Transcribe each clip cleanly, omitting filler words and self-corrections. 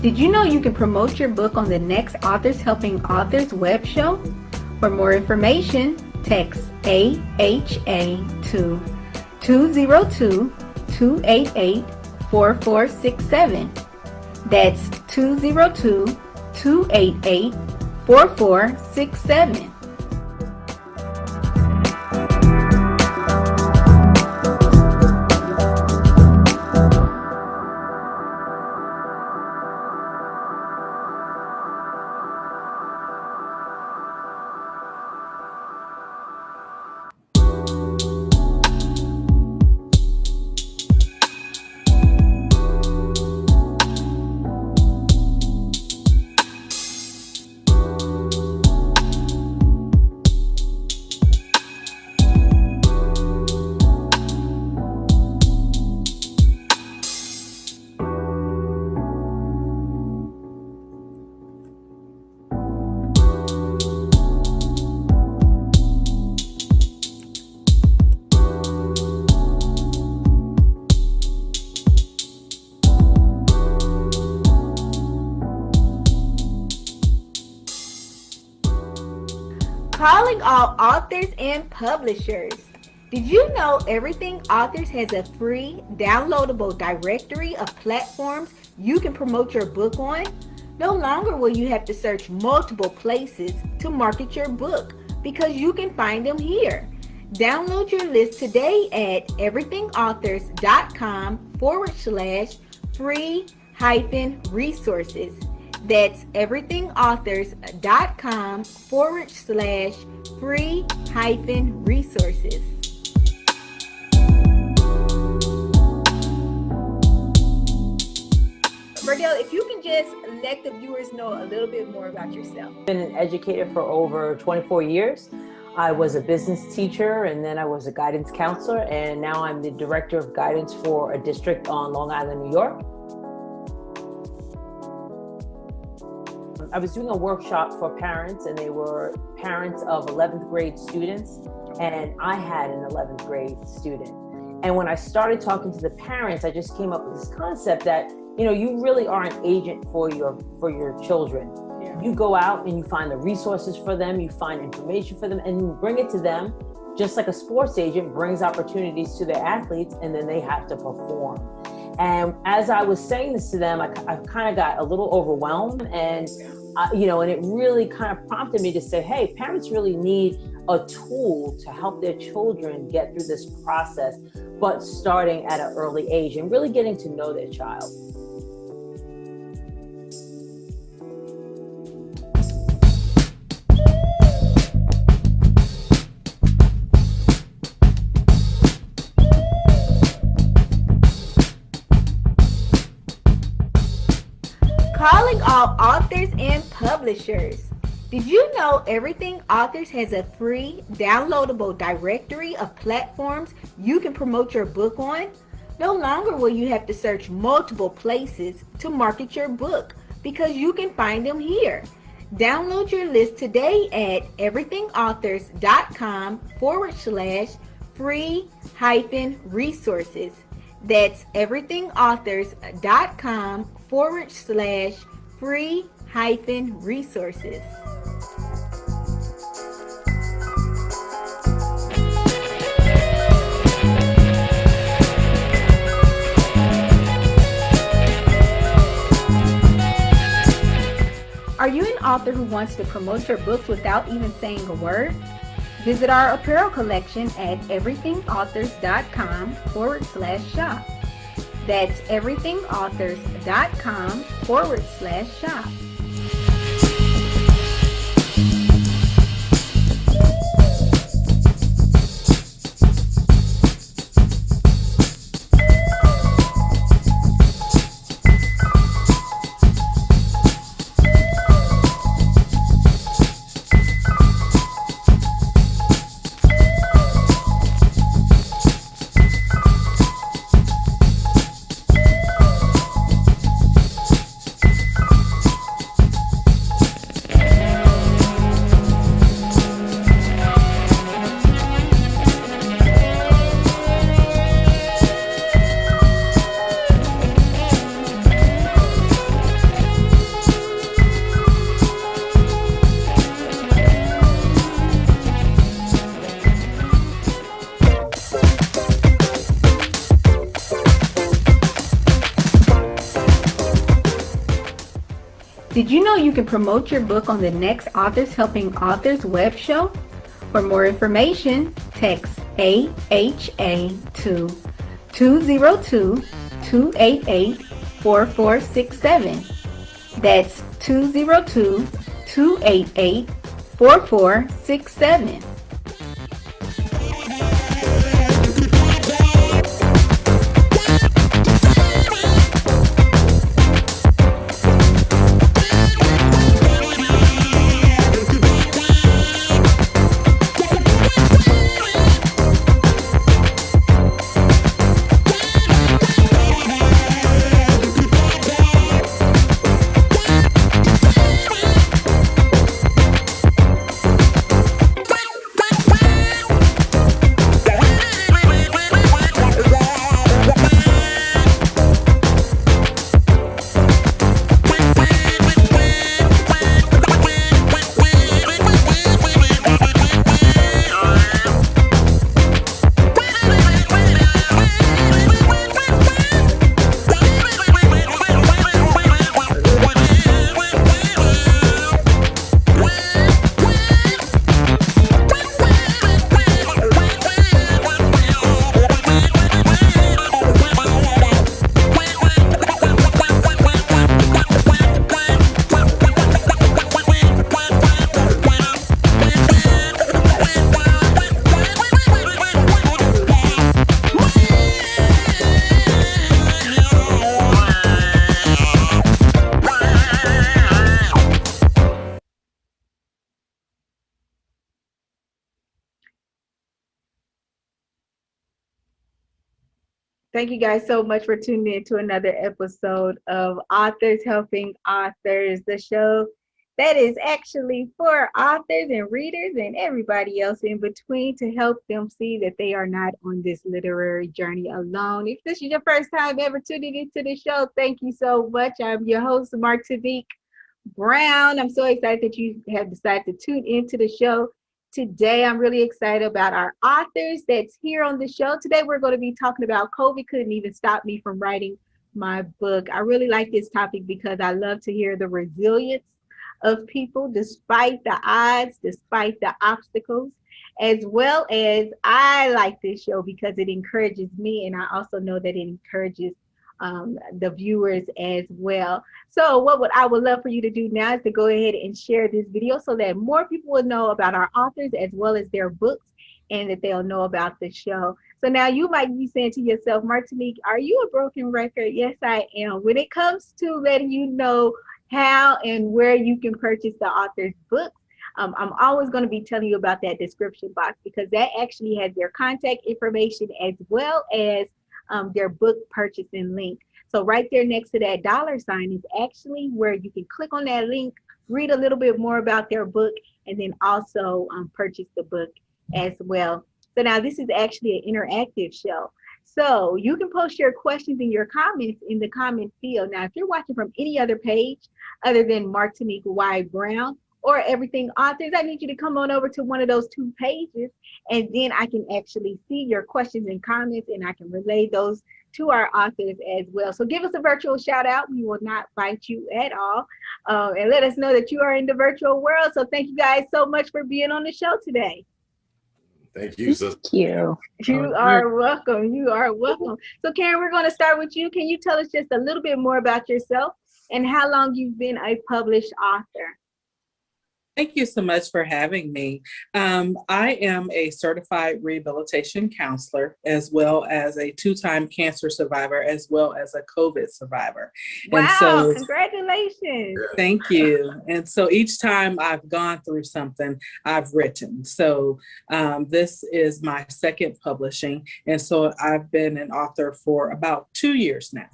Did you know you can promote your book on the next Authors Helping Authors web show? For more information, text AHA to 202-288-4467. That's 202-288-4467. Calling all authors and publishers. Did you know Everything Authors has a free downloadable directory of platforms you can promote your book on? No longer will you have to search multiple places to market your book because you can find them here. Download your list today at everythingauthors.com/free-resources. That's everythingauthors.com/free-resources. Verdell, if you can just let the viewers know a little bit more about yourself. I've been an educator for over 24 years. I was a business teacher, and then I was a guidance counselor, and now I'm the director of guidance for a district on Long Island, New York. I was doing a workshop for parents, and they were parents of 11th grade students, and I had an 11th grade student. And when I started talking to the parents, I just came up with this concept that, you know, you really are an agent for your children. Yeah. You go out and you find the resources for them, you find information for them, and you bring it to them, just like a sports agent brings opportunities to their athletes, and then they have to perform. And as I was saying this to them, I kind of got a little overwhelmed, and and it really kind of prompted me to say, hey, parents really need a tool to help their children get through this process, but starting at an early age and really getting to know their child. Calling all authors and publishers. Did you know Everything Authors has a free downloadable directory of platforms you can promote your book on? No longer will you have to search multiple places to market your book because you can find them here. Download your list today at everythingauthors.com/free-resources. That's everythingauthors.com/free-resources. Are you an author who wants to promote your books without even saying a word? Visit our apparel collection at everythingauthors.com/shop. That's everythingauthors.com/shop. Did you know you can promote your book on the next Authors Helping Authors web show? For more information, text AHA to 202-288-4467. That's 202-288-4467. Thank you guys so much for tuning in to another episode of Authors Helping Authors, the show that is actually for authors and readers and everybody else in between to help them see that they are not on this literary journey alone. If this is your first time ever tuning into the show, thank you so much. I'm your host, Martinique Brown. I'm so excited that you have decided to tune into the show. Today, I'm really excited about our authors that's here on the show. Today, we're going to be talking about COVID couldn't even stop me from writing my book. I really like this topic because I love to hear the resilience of people despite the odds, despite the obstacles, as well as I like this show because it encourages me, and I also know that it encourages the viewers as well. So what I would love for you to do now is to go ahead and share this video so that more people will know about our authors as well as their books and that they'll know about the show. So now you might be saying to yourself, Martinique, are you a broken record? Yes, I am. When it comes to letting you know how and where you can purchase the author's books, I'm always going to be telling you about that description box because that actually has their contact information as well as their book purchasing link. So right there next to that $ is actually where you can click on that link, read a little bit more about their book, and then also purchase the book as well. So now this is actually an interactive show. So you can post your questions and your comments in the comment field. Now, if you're watching from any other page other than Martinique Y. Brown or Everything Authors, I need you to come on over to one of those two pages, and then I can actually see your questions and comments, and I can relay those to our authors as well. So give us a virtual shout out. We will not bite you at all. And let us know that you are in the virtual world. So thank you guys so much for being on the show today. Thank you, sister. Thank you. You are welcome. You are welcome. So Karen, we're going to start with you. Can you tell us just a little bit more about yourself and how long you've been a published author? Thank you so much for having me. I am a certified rehabilitation counselor, as well as a 2-time cancer survivor, as well as a COVID survivor. Wow, and so, congratulations. Thank you. And so each time I've gone through something, I've written. So this is my second publishing. And so I've been an author for about 2 years now.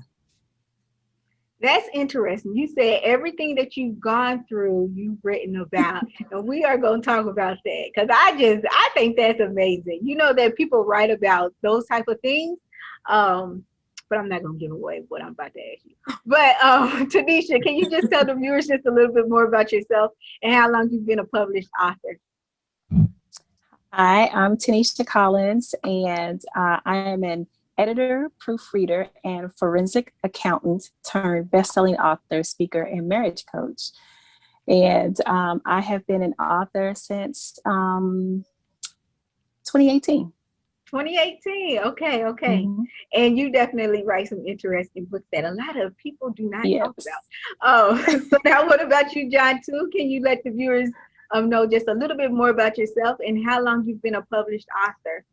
That's interesting. You said everything that you've gone through, you've written about, and we are going to talk about that because I think that's amazing. You know that people write about those type of things, but I'm not going to give away what I'm about to ask you. But Tanisha, can you just tell the viewers just a little bit more about yourself and how long you've been a published author? Hi, I'm Tanisha Collins, and I am an editor, proofreader, and forensic accountant turned best-selling author, speaker, and marriage coach. And I have been an author since 2018. 2018. Okay. Mm-hmm. And you definitely write some interesting books that a lot of people do not talk about. Oh, so now what about you, John, too? Can you let the viewers know just a little bit more about yourself and how long you've been a published author?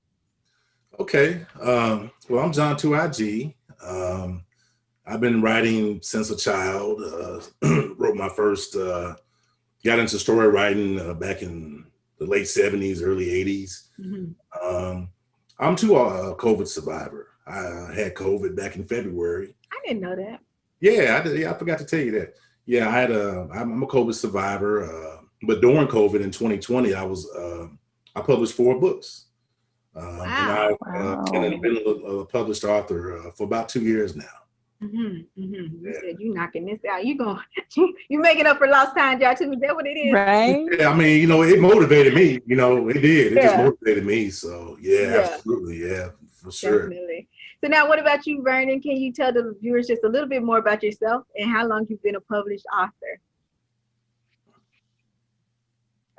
Okay. Well, I'm John 2IG. I've been writing since a child. Wrote my first, got into story writing back in the late 70s, early 80s. Mm-hmm. I'm too a COVID survivor. I had COVID back in February. I didn't know that. Yeah, I did. Yeah, I forgot to tell you that. Yeah, I'm a COVID survivor. But during COVID in 2020, I published 4 books. Wow. And I've been a published author for about 2 years now. Mm-hmm, mm-hmm. You said you knocking this out. You making up for lost time, John, too. Is that what it is? Right. Yeah, I mean, it motivated me. It did. It just motivated me. So absolutely, for sure. Definitely. So now, what about you, Vernon? Can you tell the viewers just a little bit more about yourself and how long you've been a published author?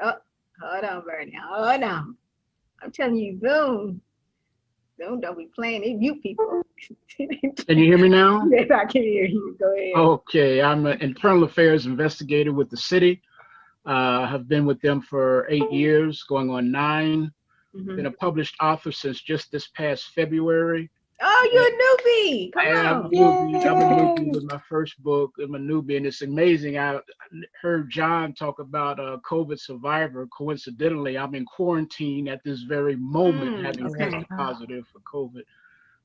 Oh, hold on, Vernon. Hold on. I'm telling you, Zoom don't be playing it. You people. Can you hear me now? Yes, I can hear you. Go ahead. Okay, I'm an internal affairs investigator with the city. Have been with them for 8 years, going on 9. Mm-hmm. Been a published author since just this past February. Oh, you're a newbie. Come on. I'm a newbie with my first book. I'm a newbie, and it's amazing. I heard John talk about a COVID survivor. Coincidentally, I'm in quarantine at this very moment, having tested positive for COVID.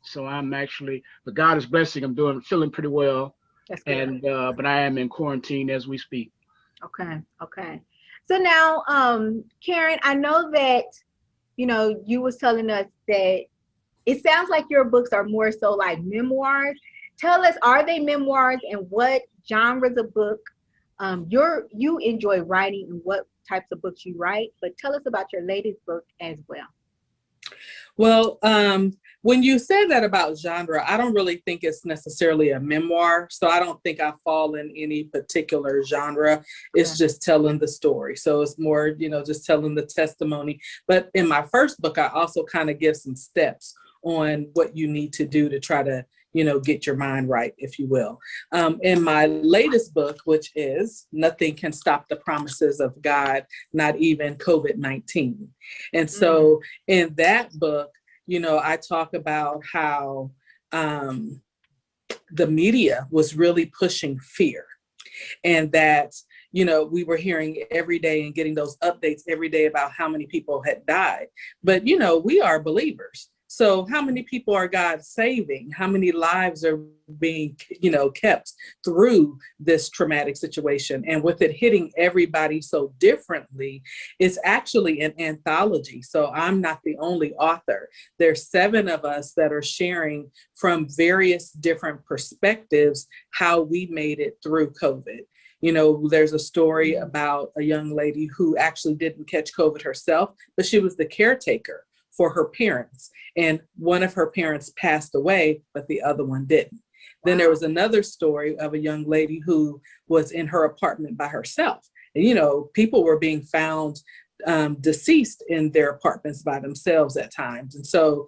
So I'm actually, but God is blessing. I'm feeling pretty well. That's good. And but I am in quarantine as we speak. Okay. So now, Karen, I know that you was telling us that it sounds like your books are more so like memoirs. Tell us, are they memoirs, and what genres of book you enjoy writing and what types of books you write? But tell us about your latest book as well. Well, when you say that about genre, I don't really think it's necessarily a memoir. So I don't think I fall in any particular genre. It's just telling the story. So it's more, just telling the testimony. But in my first book, I also kind of give some steps on what you need to do to try to, get your mind right, if you will. In my latest book, which is Nothing Can Stop the Promises of God, Not Even COVID-19. And so in that book, I talk about how the media was really pushing fear, and that, we were hearing every day and getting those updates every day about how many people had died. But, we are believers. So how many people are God saving? How many lives are being, kept through this traumatic situation? And with it hitting everybody so differently, it's actually an anthology. So I'm not the only author. There's 7 of us that are sharing from various different perspectives how we made it through COVID. There's a story about a young lady who actually didn't catch COVID herself, but she was the caretaker for her parents. And one of her parents passed away, but the other one didn't. Then there was another story of a young lady who was in her apartment by herself. And, people were being found deceased in their apartments by themselves at times. And so,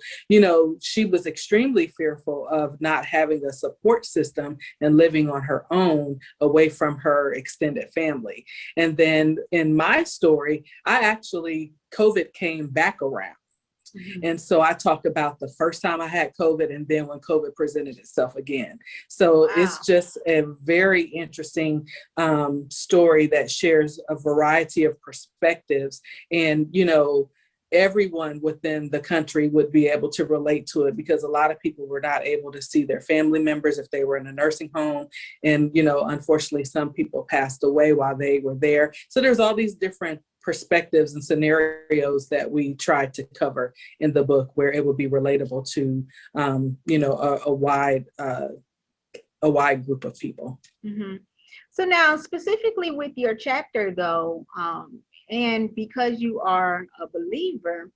she was extremely fearful of not having a support system and living on her own away from her extended family. And then in my story, COVID came back around. Mm-hmm. And so I talk about the first time I had COVID and then when COVID presented itself again. So it's just a very interesting story that shares a variety of perspectives. And, everyone within the country would be able to relate to it, because a lot of people were not able to see their family members if they were in a nursing home. And, unfortunately, some people passed away while they were there. So there's all these different perspectives and scenarios that we tried to cover in the book, where it would be relatable to, a wide group of people. Mm-hmm. So now, specifically with your chapter, though, and because you are a believer,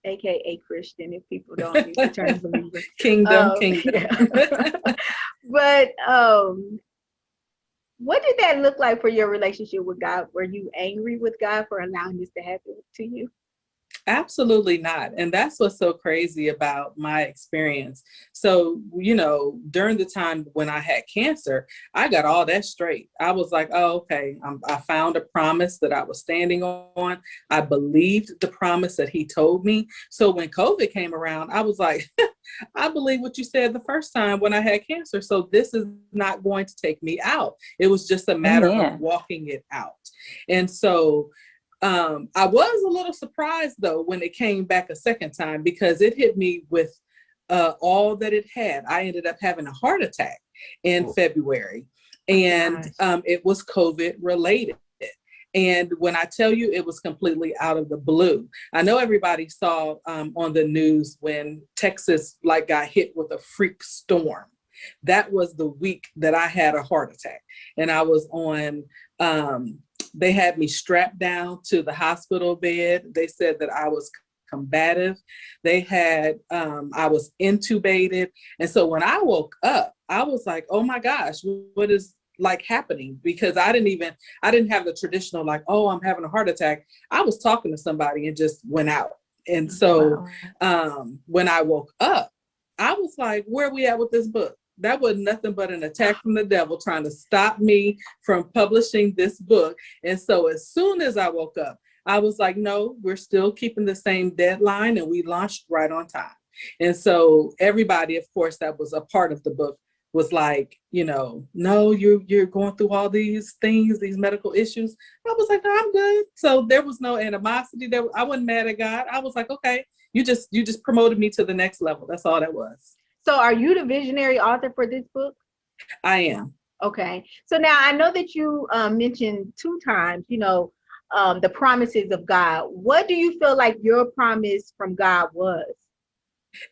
AKA Christian, if people don't use the term believer. Kingdom. Yeah. But what did that look like for your relationship with God? Were you angry with God for allowing this to happen to you? Absolutely not. And that's what's so crazy about my experience. So, during the time when I had cancer, I got all that straight. I was like, oh, okay, I found a promise that I was standing on. I believed the promise that he told me. So when COVID came around, I was like, I believe what you said the first time when I had cancer. So this is not going to take me out. It was just a matter of walking it out. And so I was a little surprised, though, when it came back a second time, because it hit me with all that it had. I ended up having a heart attack in February, and it was COVID related. And when I tell you, it was completely out of the blue. I know everybody saw on the news when Texas got hit with a freak storm. That was the week that I had a heart attack, and I was on. They had me strapped down to the hospital bed. They said that I was combative. They had, I was intubated. And so when I woke up, I was like, oh my gosh, what is happening? Because I didn't have the traditional, oh, I'm having a heart attack. I was talking to somebody and just went out. And so when I woke up, I was like, where are we at with this book? That was nothing but an attack from the devil trying to stop me from publishing this book. And so as soon as I woke up, I was like, no, we're still keeping the same deadline. And we launched right on time. And so everybody, of course, that was a part of the book was like, no, you're going through all these things, these medical issues. I was like, no, I'm good. So there was no animosity there. I wasn't mad at God. I was like, okay, you just promoted me to the next level. That's all that was. So are you the visionary author for this book? I am. Okay. So now I know that you mentioned 2 times, the promises of God. What do you feel like your promise from God was?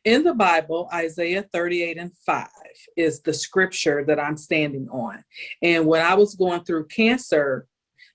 In the Bible, Isaiah 38:5 is the scripture that I'm standing on. And when I was going through cancer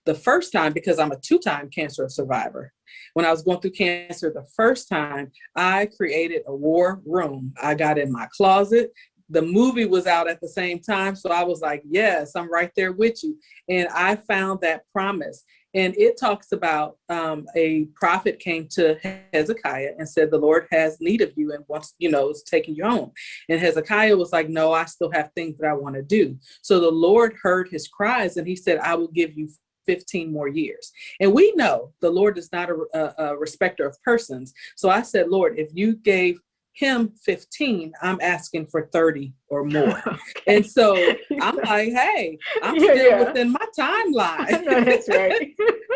the first time, because I'm a 2-time cancer survivor, when I was going through cancer the first time, I created a war room. I got in my closet. The movie was out at the same time. So I was like, yes, I'm right there with you. And I found that promise. And it talks about a prophet came to Hezekiah and said, the Lord has need of you and wants, is taking you home. And Hezekiah was like, no, I still have things that I want to do. So the Lord heard his cries and he said, I will give you 15 more years. And we know the Lord is not a respecter of persons. So I said, Lord, if you gave him 15, I'm asking for 30 or more. Okay. And so I'm like, hey, I'm still within my timeline. No, that's right.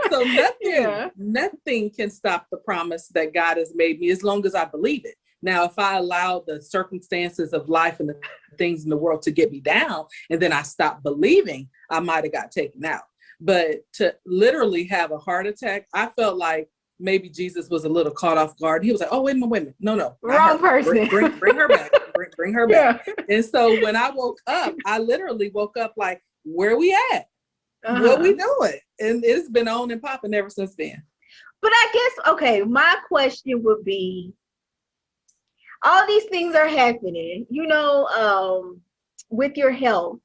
So nothing can stop the promise that God has made me as long as I believe it. Now, if I allow the circumstances of life and the things in the world to get me down, and then I stop believing, I might have got taken out. But to literally have a heart attack, I felt like maybe Jesus was a little caught off guard. He was like, oh, wait a minute. No. Wrong person. Bring her back. Bring her back. And so when I woke up, I literally woke up like, where we at? What we doing? And it's been on and popping ever since then. But I guess, okay, my question would be, all these things are happening, with your health.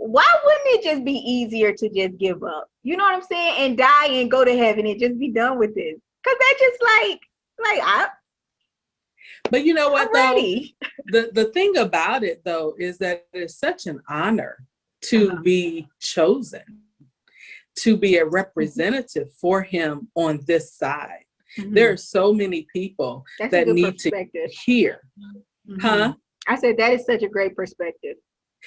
Why wouldn't it just be easier to just give up? You know what I'm saying? And die and go to heaven and just be done with this. Because that's just But you know what, though? The thing about it, though, is that it's such an honor to be chosen, to be a representative for him on this side. There are so many people that need to hear. I said, that is such a great perspective.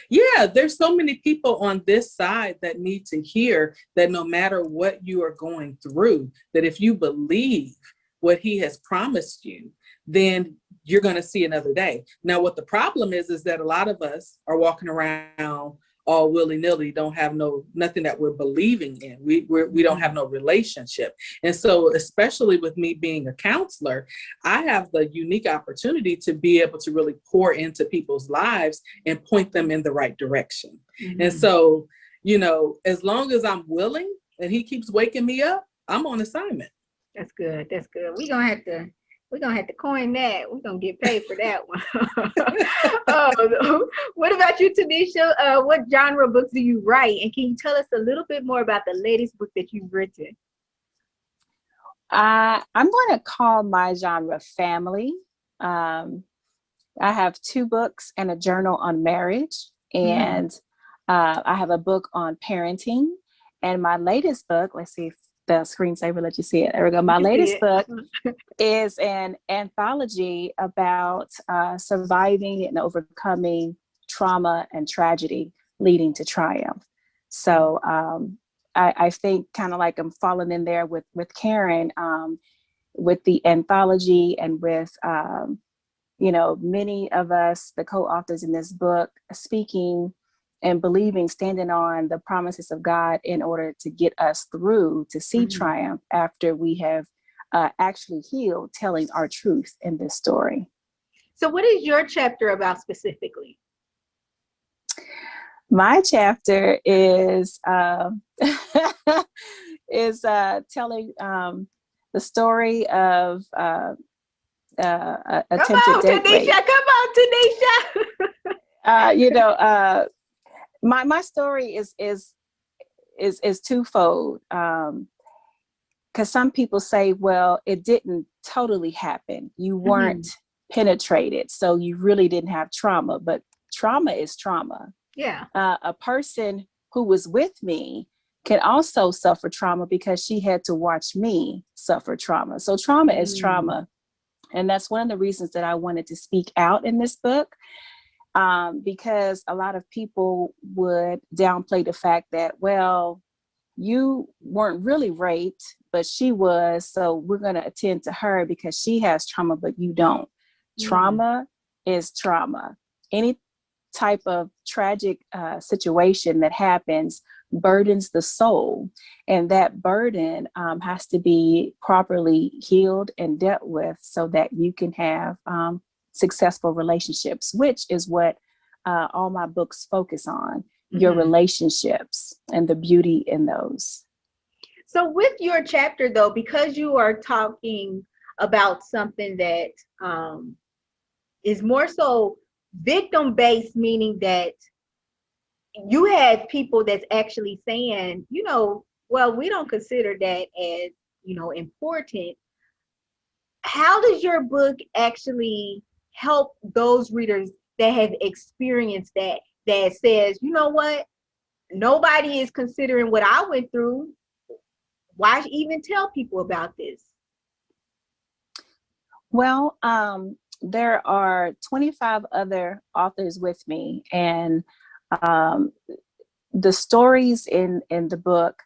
Yeah, there's so many people on this side that need to hear that no matter what you are going through, that if you believe what he has promised you, then you're going to see another day. Now, what the problem is that a lot of us are walking around all willy-nilly, don't have nothing that we're believing in. We don't have no relationship. And so, especially with me being a counselor, I have the unique opportunity to be able to really pour into people's lives and point them in the right direction. And so, as long as I'm willing and he keeps waking me up, I'm on assignment. That's good. We're going to We're gonna have to coin that. We're gonna get paid for that one. What about you, Tanisha? What genre books do you write? And can you tell us a little bit more about the latest book that you've written? I'm going to call my genre family. I have 2 books and a journal on marriage, and I have a book on parenting. And my latest book, let's see if the screensaver let you see it. There we go. My latest book is an anthology about surviving and overcoming trauma and tragedy leading to triumph. So I think kind of like I'm falling in there with Karen, with the anthology and with many of us, the co-authors in this book, speaking and believing, standing on the promises of God in order to get us through to see triumph after we have actually healed, telling our truth in this story. So what is your chapter about specifically? My chapter is telling the story of attempted date rape. Come on, Tanisha. My story is twofold. Because some people say, well, it didn't totally happen. You weren't penetrated, so you really didn't have trauma. But trauma is trauma. Yeah. A person who was with me can also suffer trauma because she had to watch me suffer trauma. So trauma is trauma. And that's one of the reasons that I wanted to speak out in this book, because a lot of people would downplay the fact that, well, you weren't really raped, but she was, so we're going to attend to her because she has trauma, but you don't. Trauma is trauma. Any type of tragic situation that happens burdens the soul, and that burden has to be properly healed and dealt with so that you can have successful relationships, which is what all my books focus on, your relationships and the beauty in those. So with your chapter though, because you are talking about something that is more so victim-based, meaning that you had people that's actually saying, well, we don't consider that as, important. How does your book actually help those readers that have experienced that says, you know what, nobody is considering what I went through. Why even tell people about this? Well, there are 25 other authors with me, and the stories in the book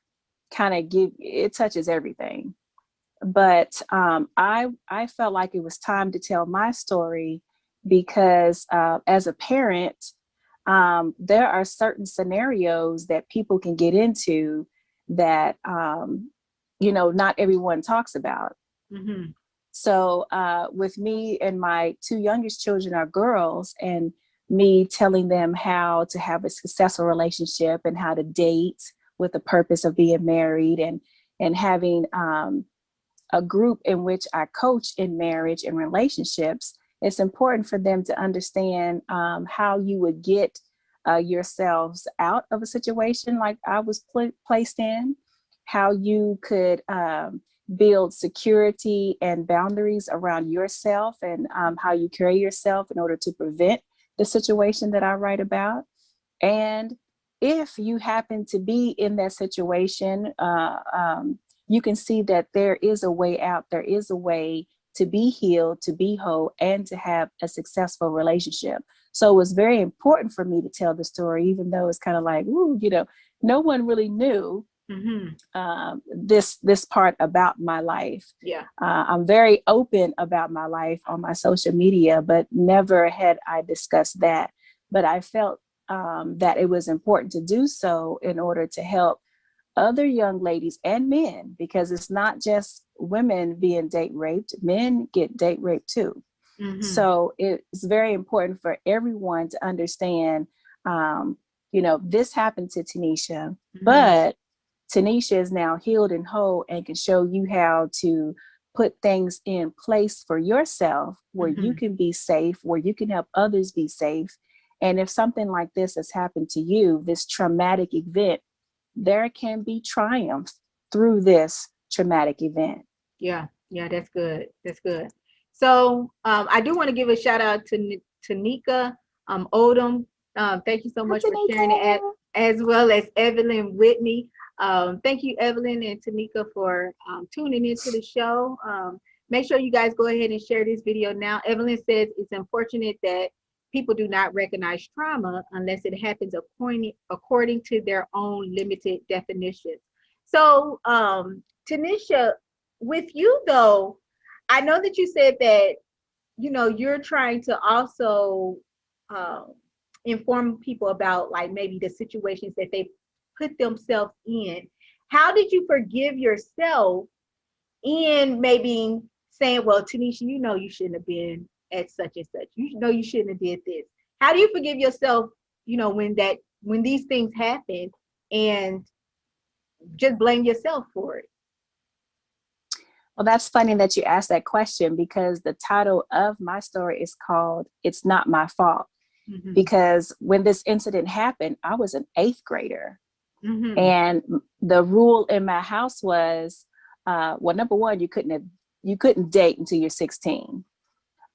kind of it touches everything. But I felt like it was time to tell my story because as a parent, there are certain scenarios that people can get into that, not everyone talks about. So with me and my 2 youngest children are girls, and me telling them how to have a successful relationship and how to date with the purpose of being married, and having a group in which I coach in marriage and relationships, it's important for them to understand how you would get yourselves out of a situation like I was placed in, how you could build security and boundaries around yourself, and how you carry yourself in order to prevent the situation that I write about. And if you happen to be in that situation, you can see that there is a way out. There is a way to be healed, to be whole, and to have a successful relationship. So it was very important for me to tell the story, even though it's kind of like, ooh, no one really knew this part about my life. Yeah. I'm very open about my life on my social media, but never had I discussed that. But I felt that it was important to do so in order to help other young ladies and men, because it's not just women being date raped, men get date raped too. So it's very important for everyone to understand, this happened to Tanisha, but Tanisha is now healed and whole and can show you how to put things in place for yourself where you can be safe, where you can help others be safe. And if something like this has happened to you, this traumatic event, there can be triumph through this traumatic event. Yeah, that's good. That's good. So I do want to give a shout out to Tanika Odom. Thank you so much for sharing it, as well as Evelyn Whitney. Thank you, Evelyn and Tanika, for tuning into the show. Make sure you guys go ahead and share this video now. Evelyn says it's unfortunate that people do not recognize trauma unless it happens according to their own limited definitions. So, Tanisha, with you though, I know that you said that, you know, you're trying to also inform people about like maybe the situations that they put themselves in. How did you forgive yourself in maybe saying, well, Tanisha, you know, you shouldn't have been at such and such. You know, you shouldn't have did this. How do you forgive yourself, you know, when these things happen, and just blame yourself for it? Well, that's funny that you asked that question, because the title of my story is called It's Not My Fault. Because when this incident happened, I was an 8th grader. And the rule in my house was, well, number one, you couldn't date until you're 16.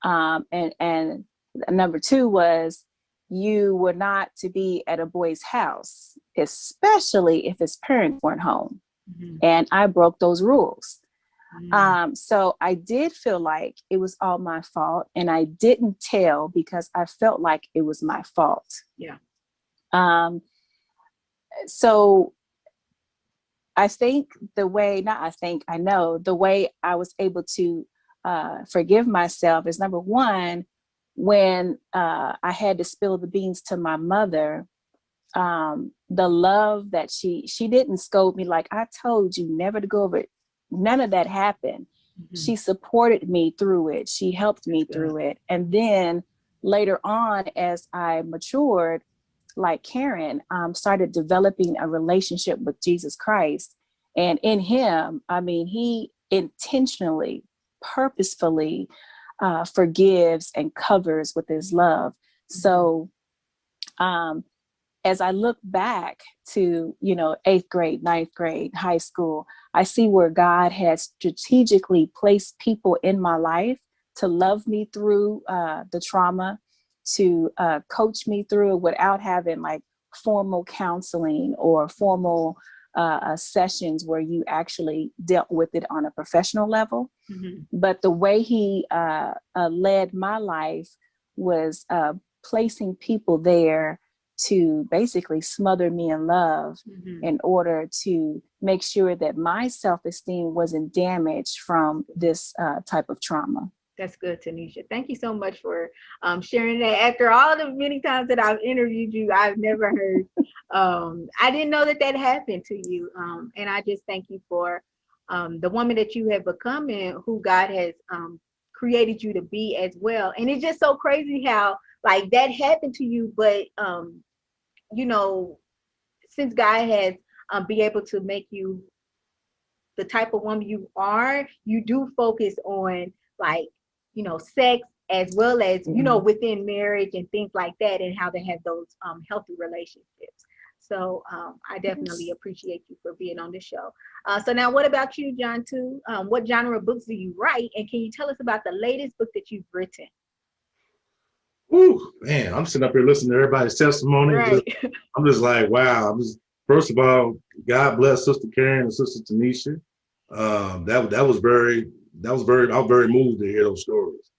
And number two was, you were not to be at a boy's house, especially if his parents weren't home. And I broke those rules. So I did feel like it was all my fault, and I didn't tell because I felt like it was my fault. Yeah. So I think I know the way I was able to forgive myself is, number one, when I had to spill the beans to my mother, the love that she didn't scold me like, I told you never to go over it. None of that happened. She supported me through it. She helped me through it. And then later on, as I matured, like Karen, started developing a relationship with Jesus Christ. And in him, I mean, he intentionally, purposefully forgives and covers with his love. So as I look back to, 8th grade, 9th grade, high school, I see where God has strategically placed people in my life to love me through the trauma, to coach me through it without having like formal counseling or formal sessions where you actually dealt with it on a professional level. But the way he led my life was placing people there to basically smother me in love in order to make sure that my self-esteem wasn't damaged from this type of trauma. That's good, Tanisha. Thank you so much for sharing that. After all the many times that I've interviewed you, I've never heard, I didn't know that happened to you. And I just thank you for the woman that you have become and who God has created you to be as well. And it's just so crazy how like that happened to you, but since God has be able to make you the type of woman you are, you do focus on like, sex as well as, within marriage and things like that, and how to have those healthy relationships. So I definitely appreciate you for being on the show. So now what about you, John, too? What genre of books do you write? And can you tell us about the latest book that you've written? Ooh, man, I'm sitting up here listening to everybody's testimony. Right. I'm just like, wow. First of all, God bless Sister Karen and Sister Tanisha. I was very moved to hear those stories.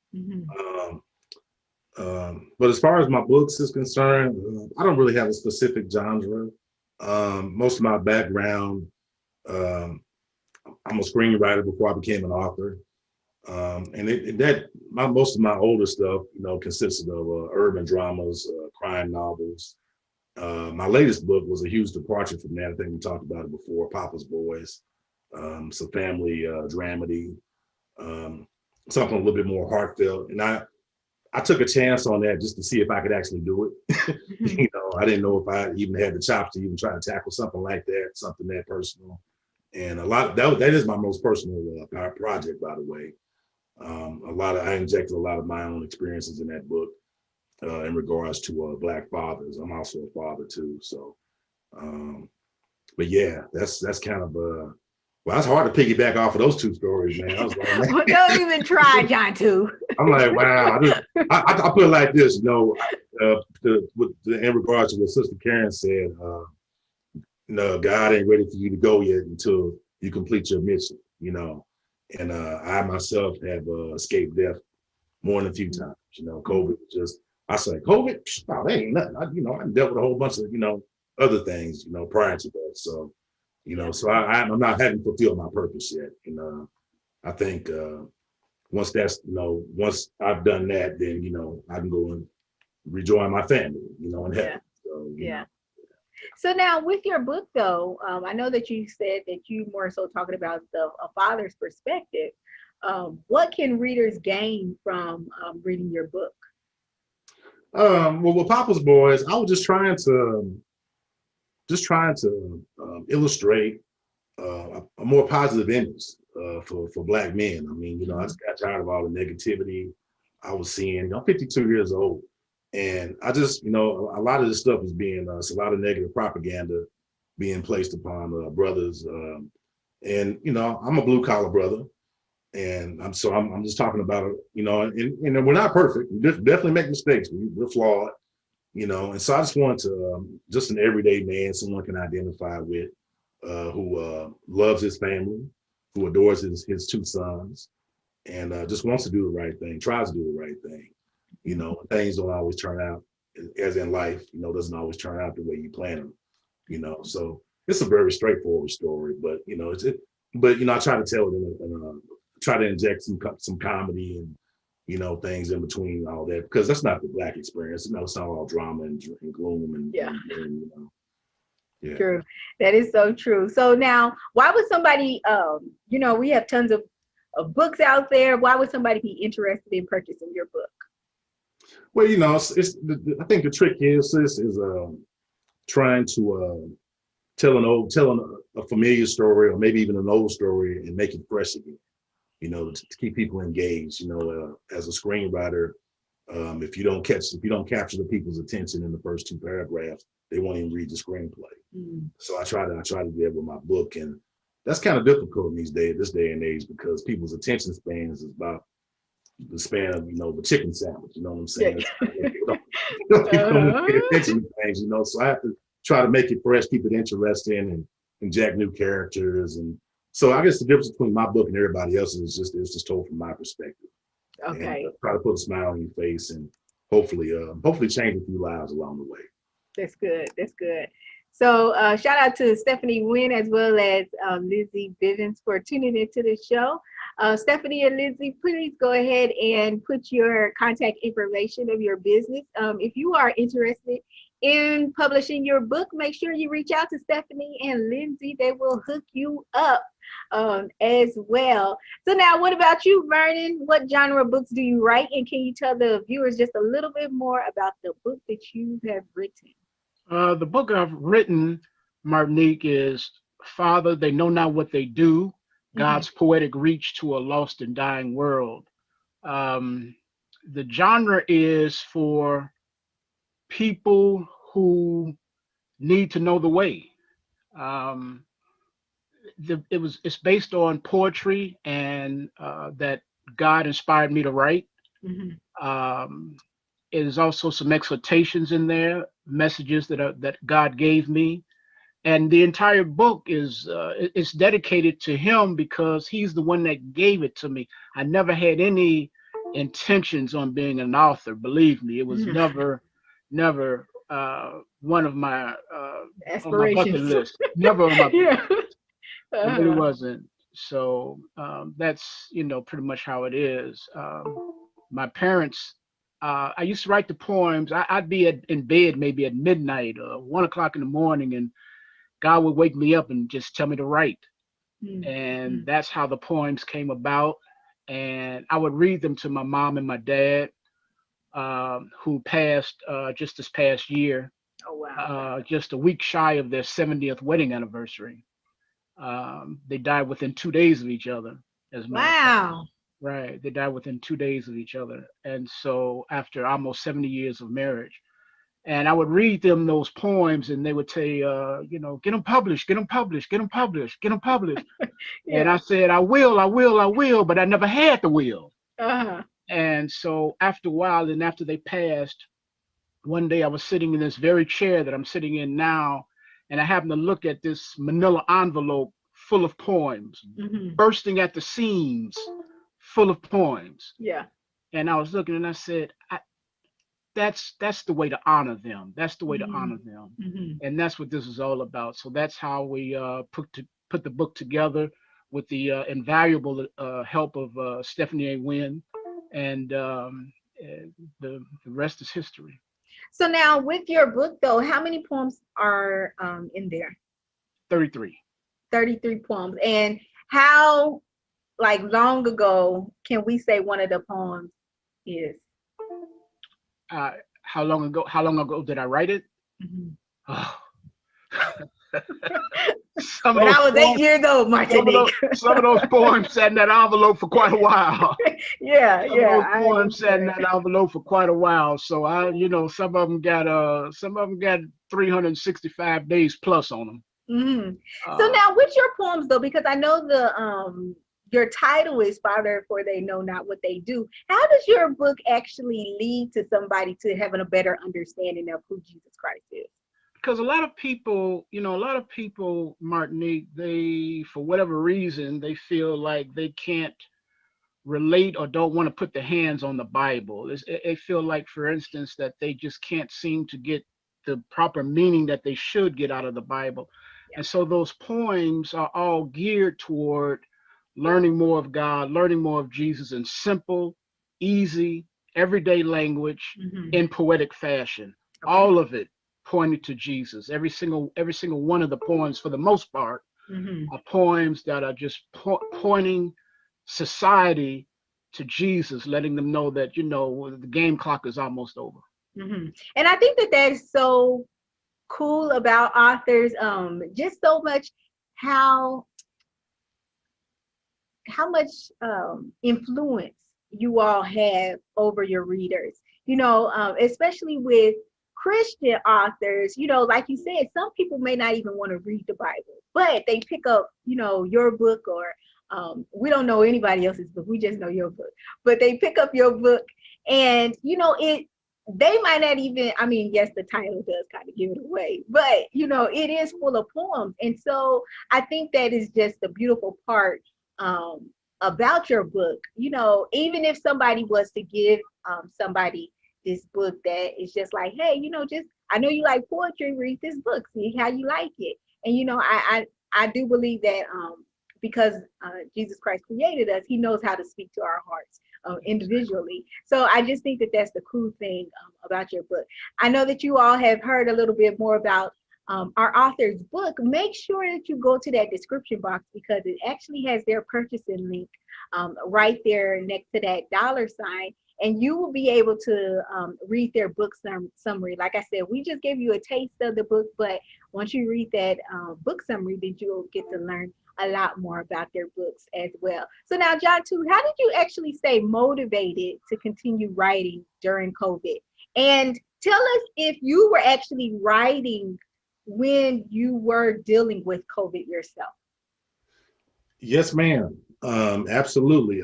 But as far as my books is concerned, I don't really have a specific genre. Most of my background, I'm a screenwriter before I became an author. Most of my older stuff, consisted of urban dramas, crime novels. My latest book was a huge departure from that. I think we talked about it before, Papa's Boys. Some family dramedy, something a little bit more heartfelt. And I took a chance on that just to see if I could actually do it. I didn't know if I even had the chops to even try to tackle something like that, something that personal. And a lot that is my most personal project, by the way. I injected a lot of my own experiences in that book in regards to Black fathers. I'm also a father too, so. But yeah, that's kind of well, it's hard to piggyback off of those two stories, man. I was like, man. Well, don't even try, John, too. I'm like, wow. I put it like this, in regards to what Sister Karen said. No, God ain't ready for you to go yet until you complete your mission, And I myself have escaped death more than a few times. COVID just, I say, COVID, oh, that ain't nothing. I dealt with a whole bunch of, other things, prior to that. So, so I'm not having fulfilled my purpose yet. And I think once that's, once I've done that, then, I can go and rejoin my family, in heaven. So, yeah. So now with your book, though, I know that you said that you more so talking about a father's perspective. What can readers gain from reading your book? Well, with Papa's Boys, I was just trying to illustrate a more positive image for Black men. I mean, I just got tired of all the negativity I was seeing. I'm 52 years old. And I just, a lot of this stuff is being, it's a lot of negative propaganda being placed upon brothers. And, I'm a blue collar brother. And I'm just talking about it, and we're not perfect. We definitely make mistakes. We're flawed, And so I just want to, just an everyday man, someone can identify with, who loves his family, who adores his two sons, and just wants to do the right thing, tries to do the right thing. Things don't always turn out, as in life, doesn't always turn out the way you plan them, So it's a very straightforward story, but I try to tell it try to inject some comedy and things in between all that, because that's not the Black experience. It's not all drama and gloom and yeah. And, yeah. True. That is so true. So now, why would somebody, we have tons of books out there. Why would somebody be interested in purchasing your book? Well, I think the trick is trying to tell a familiar story, or maybe even an old story, and make it fresh again. To keep people engaged. As a screenwriter, if you don't capture the people's attention in the first two paragraphs, they won't even read the screenplay. So I try to do that with my book, and that's kind of difficult this day and age, because people's attention spans is about the span of the chicken sandwich. You know what I'm saying? Don't pay attention to things. So I have to try to make it fresh, keep it interesting, and inject new characters. And so I guess the difference between my book and everybody else's is just told from my perspective. Okay. And, try to put a smile on your face, and hopefully change a few lives along the way. That's good. That's good. So shout out to Stephanie Nguyen as well as Lizzie Bivens for tuning into the show. Stephanie and Lizzie, please go ahead and put your contact information of your business. If you are interested in publishing your book, make sure you reach out to Stephanie and Lindsay. They will hook you up as well. So now, what about you, Vernon? What genre books do you write? And can you tell the viewers just a little bit more about the book that you have written? The book I've written, Martinique, is Father, They Know Not What They Do, God's Poetic Reach to a Lost and Dying World. The genre is for people who need to know the way. It's based on poetry, and that God inspired me to write. There's also some exhortations in there, messages that God gave me, and the entire book is it's dedicated to Him, because He's the one that gave it to me. I never had any intentions on being an author. Believe me, it was never one of my on my bucket list. Never on my bucket list. It really wasn't. So that's pretty much how it is. My parents. I used to write the poems. I'd be in bed maybe at midnight or 1 o'clock in the morning, and God would wake me up and just tell me to write. And that's how the poems came about. And I would read them to my mom and my dad, who passed just this past year. Oh, wow. Just a week shy of their 70th wedding anniversary. They died within 2 days of each other. As a matter of fact. Wow. Right. They died within 2 days of each other. And so after almost 70 years of marriage, and I would read them those poems and they would say, get them published, get them published, get them published, get them published. And I said, I will, but I never had the will. Uh-huh. And so after a while, and after they passed, one day I was sitting in this very chair that I'm sitting in now, and I happened to look at this manila envelope full of poems, bursting at the seams, full of poems. Yeah. And I was looking and I said, that's the way to honor them. That's the way to honor them. And that's what this is all about. So that's how we put the book together with the invaluable help of Stephanie A. Wynn. And the rest is history. So now with your book though, how many poems are in there? 33. 33 poems. And how long ago can we say one of the poems is? How long ago did I write it? Oh. When I was 8 years old, Martinique. Some of those poems sat in that envelope for quite a while. Yeah. Those poems sat in that envelope for quite a while. So some of them got 365 days plus on them. So now with your poems though, because I know your title is Father, for they know not what they do. How does your book actually lead to somebody to having a better understanding of who Jesus Christ is? Because a lot of people, Martinique, they, for whatever reason, they feel like they can't relate or don't want to put their hands on the Bible. They feel like, for instance, that they just can't seem to get the proper meaning that they should get out of the Bible. And so those poems are all geared toward learning more of God, learning more of Jesus in simple, easy, everyday language in poetic fashion. Okay. All of it pointed to Jesus. Every single one of the poems, for the most part, are poems that are just pointing society to Jesus, letting them know that, the game clock is almost over. And I think that is so cool about authors, just so much how much influence you all have over your readers, especially with Christian authors, like you said, some people may not even want to read the Bible, but they pick up, your book, or we don't know anybody else's book, we just know your book, but they pick up your book and, they might not even, yes, the title does kind of give it away, but, it is full of poems. And so I think that is just the beautiful part about your book. Even if somebody was to give somebody this book that is just like, hey, I know you like poetry, read this book, see how you like it. And I do believe that because Jesus Christ created us, he knows how to speak to our hearts individually. So I just think that that's the cool thing about your book. I know that you all have heard a little bit more about our author's book. Make sure that you go to that description box, because it actually has their purchasing link right there next to that $sign. And you will be able to read their book summary. Like I said, we just gave you a taste of the book, but once you read that book summary, then you'll get to learn a lot more about their books as well. So now, John, too, how did you actually stay motivated to continue writing during COVID? And tell us if you were actually writing when you were dealing with COVID yourself. Yes, ma'am. Absolutely.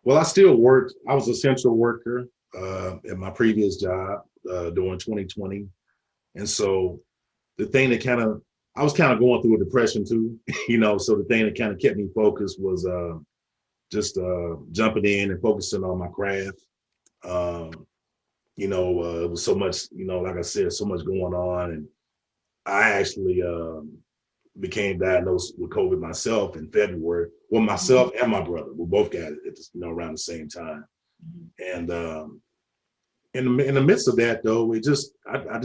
Well, I still worked. I was a central worker at my previous job during 2020. And so the thing that I was kind of going through a depression too, so the thing that kind of kept me focused was just jumping in and focusing on my craft. It was so much, like I said, so much going on. And I actually became diagnosed with COVID myself in February. Well, myself and my brother, we both got it at around the same time. And in the midst of that, though, I just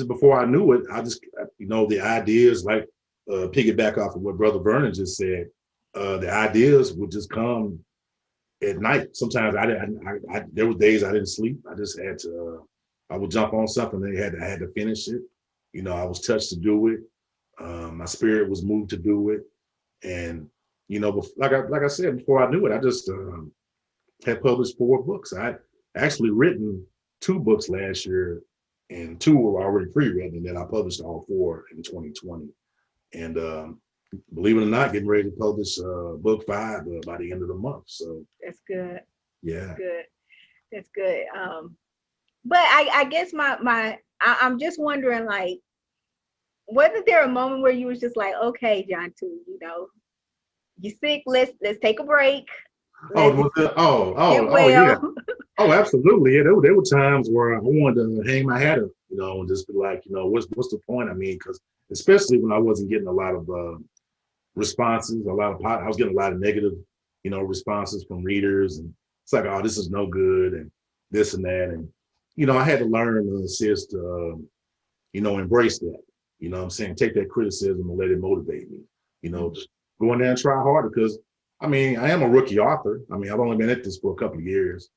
before I knew it, the ideas, like piggyback off of what Brother Vernon just said, the ideas would just come at night. Sometimes there were days I didn't sleep. I just had to. I would jump on something and I had to finish it. I was touched to do it. My spirit was moved to do it. And, you know, like I said, before I knew it, I just had published 4 books. I actually written 2 books last year, and 2 were already pre-written, and then I published all 4 in 2020. And believe it or not, getting ready to publish book 5 by the end of the month. So That's good. yeah. That's good. That's good. But I guess I'm just wondering, like, wasn't there a moment where you was just like, okay, John, too, you know, you're sick, let's take a break. Oh, Let's was it, get oh, yeah. well. Oh, absolutely. Yeah, there were times where I wanted to hang my hat up, you know, and just be like, you know, what's the point? I mean, because especially when I wasn't getting a lot of responses, I was getting a lot of negative, you know, responses from readers, and it's like, oh, this is no good, and this and that, and you know, I had to learn to assist, you know, embrace that. You know what I'm saying? Take that criticism and let it motivate me. You know, just go in there and try harder, because I mean, I am a rookie author. I mean, I've only been at this for a couple of years.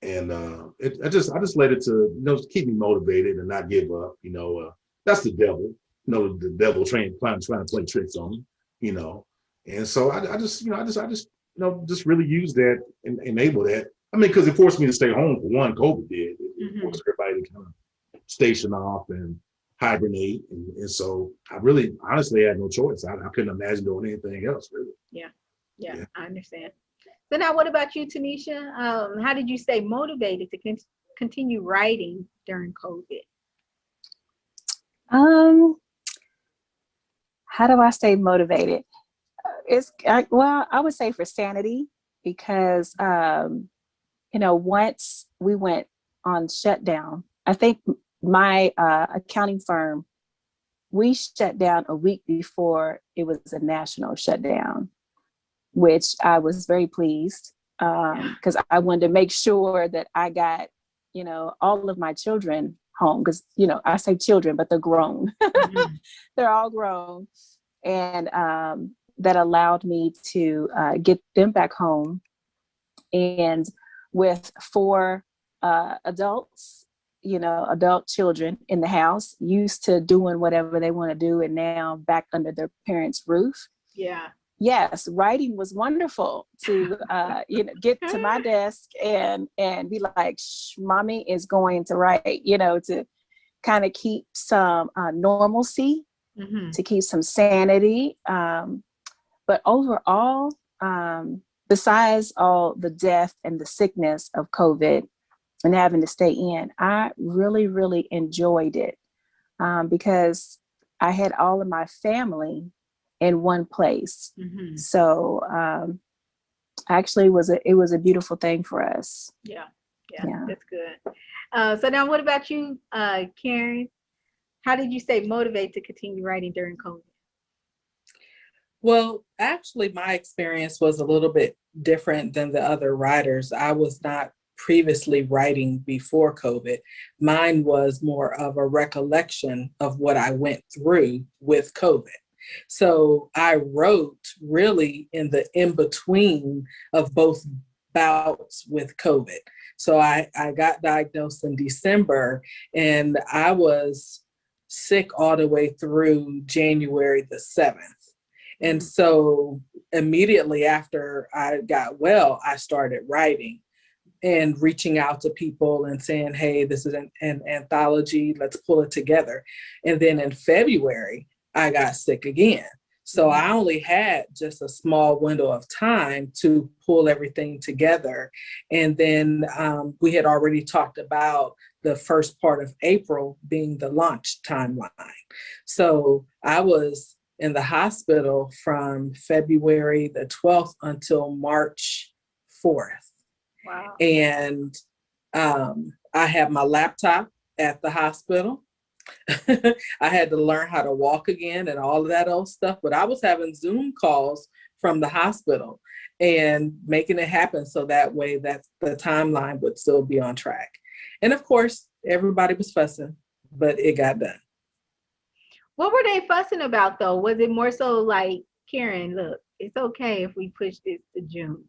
And I just let it to, you know, keep me motivated and not give up. You know, that's the devil. You know, the devil trying to play tricks on me. You know, and so I just you know just really use that and enable that. I mean, because it forced me to stay home for one. COVID did. It forced everybody to kind of station off and hibernate, and so I really honestly had no choice. I couldn't imagine doing anything else, really. Yeah, I understand. So now, what about you, Tanisha? How did you stay motivated to continue writing during COVID? How do I stay motivated? Well, I would say for sanity, because you know, once we went on shutdown, I think my accounting firm, we shut down a week before it was a national shutdown, which I was very pleased, because I wanted to make sure that I got, you know, all of my children home, because, you know, I say children, but they're grown. They're all grown. And that allowed me to get them back home. And with 4 adults, you know, adult children in the house, used to doing whatever they want to do, and now back under their parents' roof. Yeah. Yes, writing was wonderful to you know, get to my desk and be like, Shh, mommy is going to write, you know, to kind of keep some normalcy, to keep some sanity. But overall, besides all the death and the sickness of COVID and having to stay in, I really, really enjoyed it, because I had all of my family in one place. So actually it was a beautiful thing for us. Yeah, that's good. So now, what about you, Karen? How did you stay motivated to continue writing during COVID? Well, actually, my experience was a little bit different than the other writers. I was not previously writing before COVID. Mine was more of a recollection of what I went through with COVID. So I wrote really in the in-between of both bouts with COVID. So I got diagnosed in December, and I was sick all the way through January the 7th. And so immediately after I got well, I started writing and reaching out to people and saying, hey, this is an anthology, let's pull it together. And then in February, I got sick again. So I only had just a small window of time to pull everything together. And then we had already talked about the first part of April being the launch timeline. So I was in the hospital from February the 12th until March 4th. Wow. And I had my laptop at the hospital. I had to learn how to walk again and all of that old stuff, but I was having Zoom calls from the hospital and making it happen so that way that the timeline would still be on track. And of course, everybody was fussing, but it got done. What were they fussing about, though? Was it more so like, Karen, look, it's okay if we push this to June?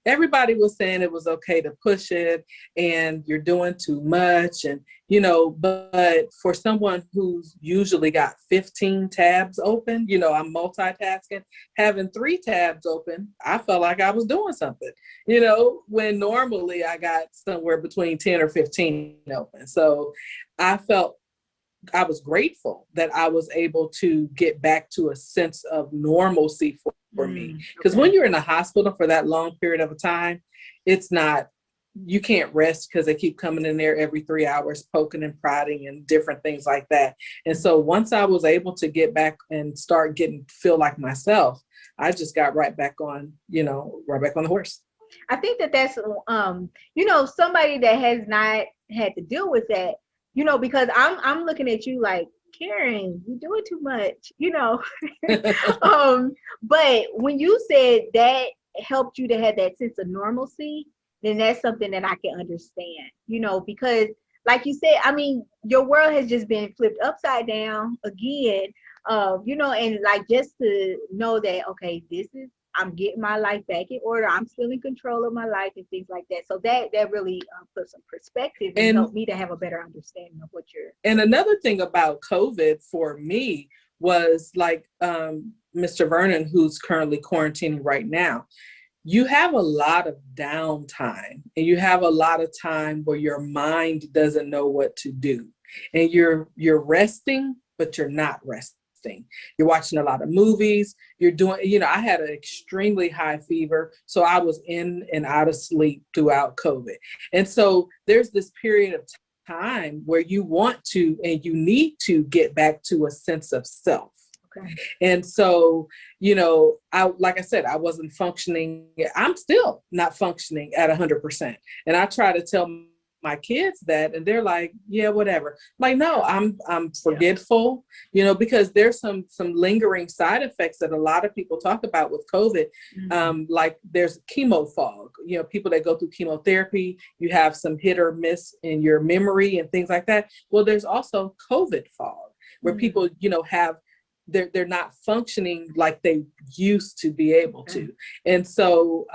everybody was saying it was okay to push it and you're doing too much. And, but for someone who's usually got 15 tabs open, I'm multitasking, having 3 tabs open, I felt like I was doing something, when normally I got somewhere between 10 or 15 open. So I was grateful that I was able to get back to a sense of normalcy for me. Because when you're in the hospital for that long period of a time, you can't rest because they keep coming in there every 3 hours, poking and prodding and different things like that. And so once I was able to get back and start feel like myself, I just got right back on the horse. I think that's, somebody that has not had to deal with that, because I'm looking at you like, Karen, you're doing too much, but when you said that helped you to have that sense of normalcy, then that's something that I can understand, because like you said, I mean, your world has just been flipped upside down again, and like just to know that, okay, I'm getting my life back in order. I'm still in control of my life and things like that. So that really put some perspective and helped me to have a better understanding of what you're. And another thing about COVID for me was like Mr. Vernon, who's currently quarantining right now, you have a lot of downtime and you have a lot of time where your mind doesn't know what to do. And you're resting, but you're not resting. You're watching a lot of movies. You're doing, I had an extremely high fever. So I was in and out of sleep throughout COVID. And so there's this period of time where you want to and you need to get back to a sense of self. Okay. And so, like I said, I wasn't functioning. I'm still not functioning at 100%. And I try to tell my kids that, and they're like, yeah, whatever. Like, no, I'm forgetful, because there's some lingering side effects that a lot of people talk about with COVID. Like there's chemo fog, people that go through chemotherapy, you have some hit or miss in your memory and things like that. Well, there's also COVID fog where people, they're not functioning like they used to be able to. And so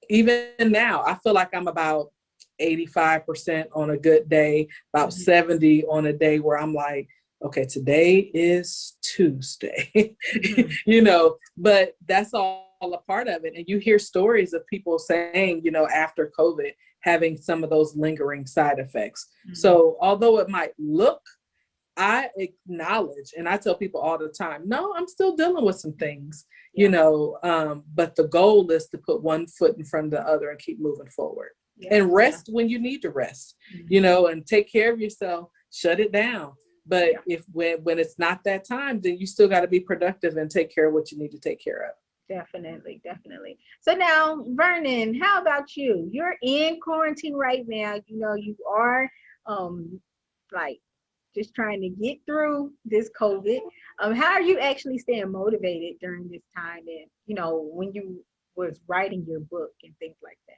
even now, I feel like I'm about 85% on a good day, about 70 on a day where I'm like, okay, today is Tuesday, but that's all a part of it. And you hear stories of people saying, after COVID, having some of those lingering side effects. So although it might look, I acknowledge, and I tell people all the time, no, I'm still dealing with some things, but the goal is to put one foot in front of the other and keep moving forward. And rest when you need to rest, and take care of yourself, shut it down. But when it's not that time, then you still got to be productive and take care of what you need to take care of. Definitely. So now, Vernon, how about you? You're in quarantine right now. You are like just trying to get through this COVID. How are you actually staying motivated during this time? And when you was writing your book and things like that.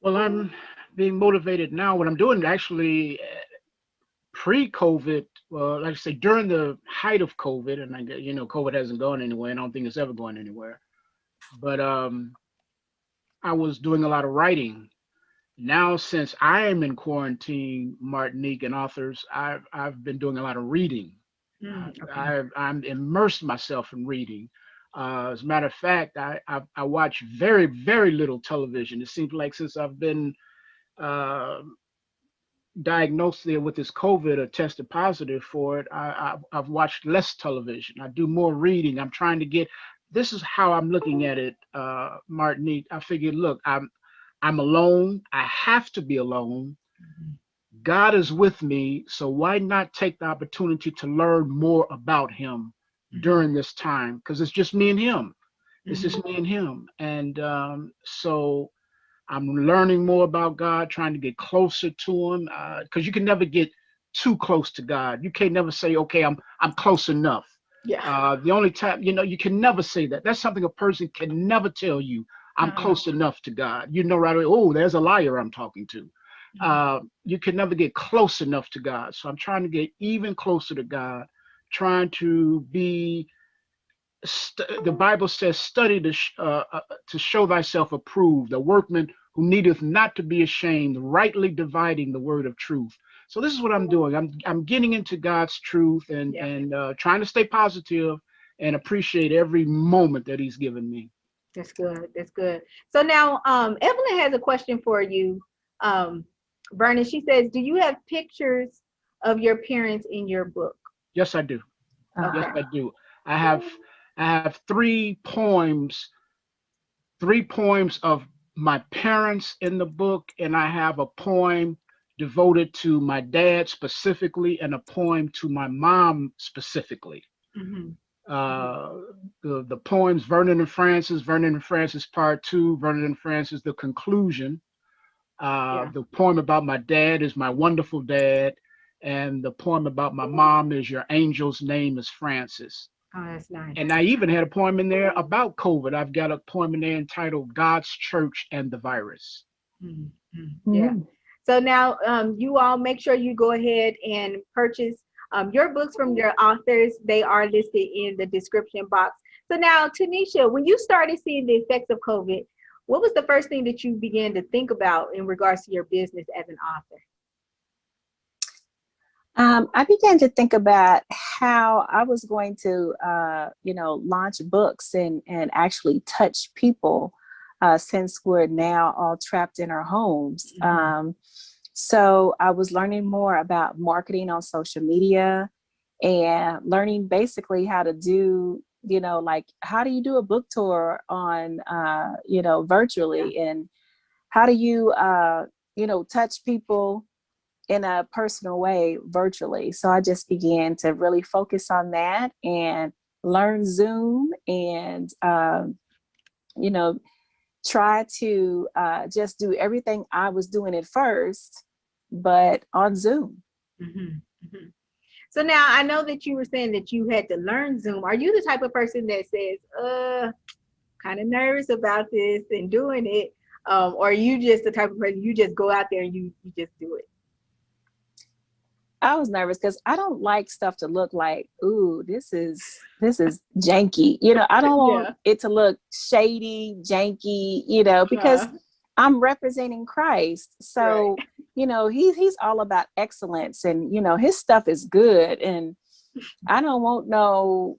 Well, I'm being motivated now. What I'm doing actually pre-COVID, like I say, during the height of COVID, and COVID hasn't gone anywhere, and I don't think it's ever going anywhere. But I was doing a lot of writing. Now, since I am in quarantine, Martinique and authors, I've been doing a lot of reading. I'm immersed myself in reading. As a matter of fact, I watch very, very little television. It seems like since I've been diagnosed there with this COVID or tested positive for it, I've watched less television. I do more reading. I'm trying to this is how I'm looking at it, Martinique. I figured, look, I'm alone. I have to be alone. God is with me. So why not take the opportunity to learn more about him during this time? Because it's just me and him. It's just me and him. And so I'm learning more about God, trying to get closer to him. Because you can never get too close to God. You can't never say, okay, I'm close enough. The only time, you can never say that. That's something a person can never tell you. I'm close enough to God. Right away, oh, there's a liar I'm talking to. You can never get close enough to God. So I'm trying to get even closer to God, trying to be the Bible says, study to show thyself approved, a workman who needeth not to be ashamed, rightly dividing the word of truth. So this is what I'm doing. I'm getting into God's truth and trying to stay positive and appreciate every moment that He's given me. That's good. That's good. So now, Evelyn has a question for you, Vernon. She says, "Do you have pictures of your parents in your book?" Yes, I do. Okay. Yes, I do. I have three poems of my parents in the book, and I have a poem devoted to my dad specifically, and a poem to my mom specifically. Mm-hmm. The poems Vernon and Francis Part 2, Vernon and Francis, the conclusion. The poem about my dad is My Wonderful Dad, and the poem about my mom is Your Angel's Name is Francis. Oh, that's nice. And I even had a poem in there about COVID. I've got a poem in there entitled God's Church and the Virus. Mm-hmm. Yeah. So now you all make sure you go ahead and purchase your books from your authors. They are listed in the description box. So now, Tanisha, when you started seeing the effects of COVID, what was the first thing that you began to think about in regards to your business as an author? I began to think about how I was going to, launch books and actually touch people since we're now all trapped in our homes. Mm-hmm. So I was learning more about marketing on social media and learning basically how to do, how do you do a book tour on, virtually, and how do you, touch people in a personal way virtually. So I just began to really focus on that and learn Zoom and, try to just do everything I was doing at first, but on Zoom. Mm-hmm. Mm-hmm. So now I know that you were saying that you had to learn Zoom. Are you the type of person that says, kind of nervous about this and doing it? Or are you just the type of person, you just go out there and you just do it? I was nervous because I don't like stuff to look like, ooh, this is janky. I don't want it to look shady, janky, because I'm representing Christ. So, right. He's all about excellence, and, his stuff is good. And I don't want no,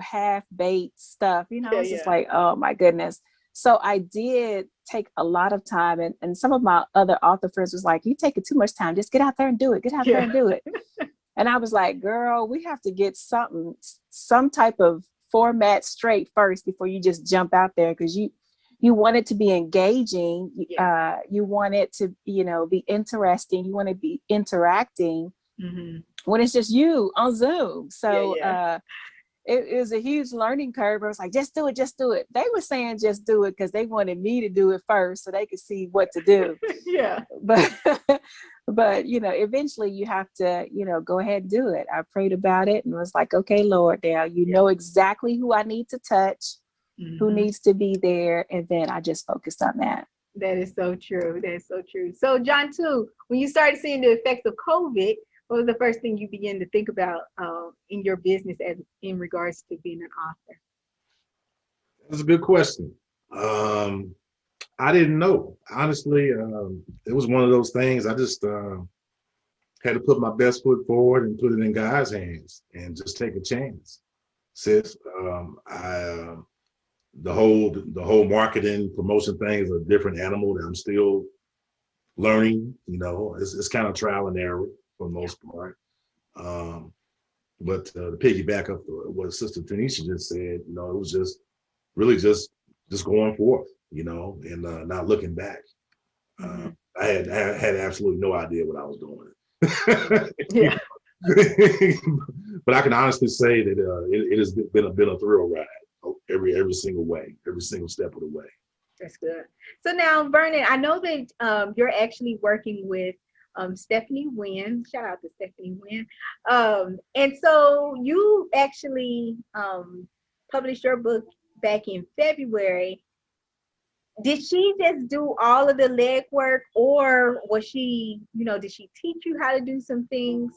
half-baked stuff. It's just like, oh my goodness. So I did take a lot of time, and some of my other author friends was like, you taking too much time, just get out there and do it. Get out there and do it. And I was like, girl, we have to get some type of format straight first before you just jump out there, because you want it to be engaging. You want it to, be interesting. You want to be interacting when it's just you on Zoom. So it was a huge learning curve. I was like, just do it, just do it. They were saying just do it because they wanted me to do it first so they could see what to do. But eventually you have to, go ahead and do it. I prayed about it and was like, okay, Lord, now you know exactly who I need to touch, who needs to be there. And then I just focused on that. That is so true. That is so true. So John, too, when you started seeing the effects of COVID, what was the first thing you began to think about in your business in regards to being an author? That's a good question. I didn't know. Honestly, it was one of those things. I just had to put my best foot forward and put it in God's hands and just take a chance. Sis, the whole marketing promotion thing is a different animal that I'm still learning. It's kind of trial and error for the most part. But to piggyback up what Sister Tanisha just said, it was just really just going forth, and not looking back. I had absolutely no idea what I was doing. But I can honestly say that it has been a thrill ride every single way, every single step of the way. That's good. So now, Vernon, I know that you're actually working with Stephanie Wynn. Shout out to Stephanie Wynn. And so you actually published your book back in February. Did she just do all of the legwork, or was she, did she teach you how to do some things?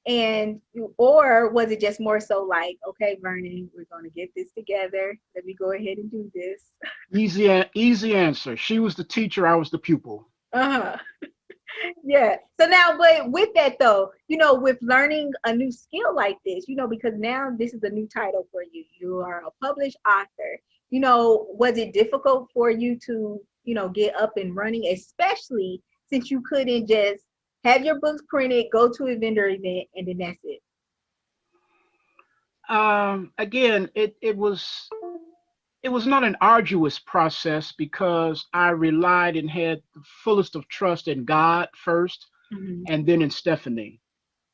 Or was it just more so like, okay, Vernon, we're going to get this together. Let me go ahead and do this. Easy answer. She was the teacher, I was the pupil. Uh-huh. Yeah. So now, but with that though, with learning a new skill like this, because now this is a new title for you. You are a published author. Was it difficult for you to, get up and running, especially since you couldn't just have your books printed, go to a vendor event, and then that's it? Again, it was not an arduous process because I relied and had the fullest of trust in God first, and then in Stephanie.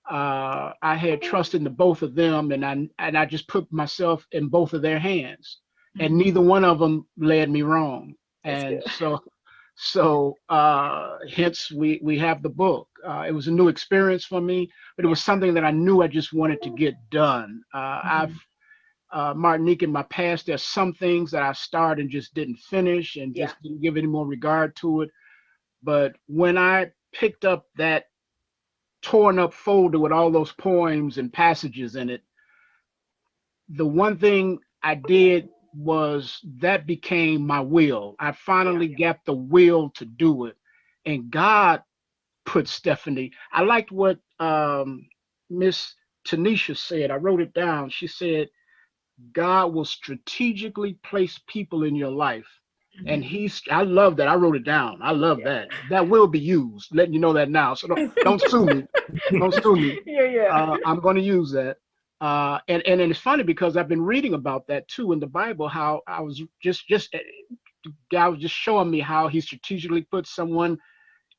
I had trust in the both of them, and I just put myself in both of their hands, and neither one of them led me wrong. And so hence we have the book. It was a new experience for me, but it was something that I knew I just wanted to get done. Martinique, in my past, there's some things that I started and just didn't finish and just didn't give any more regard to it. But when I picked up that torn up folder with all those poems and passages in it, the one thing I did was that became my will. I finally got the will to do it. And God put Stephanie. I liked what Miss Tanisha said. I wrote it down. She said, God will strategically place people in your life. And I love that. I wrote it down. I love that. That will be used. Letting you know that now. So don't sue me. Don't sue me. I'm going to use that. And it's funny because I've been reading about that too in the Bible, how I was God was just showing me how he strategically put someone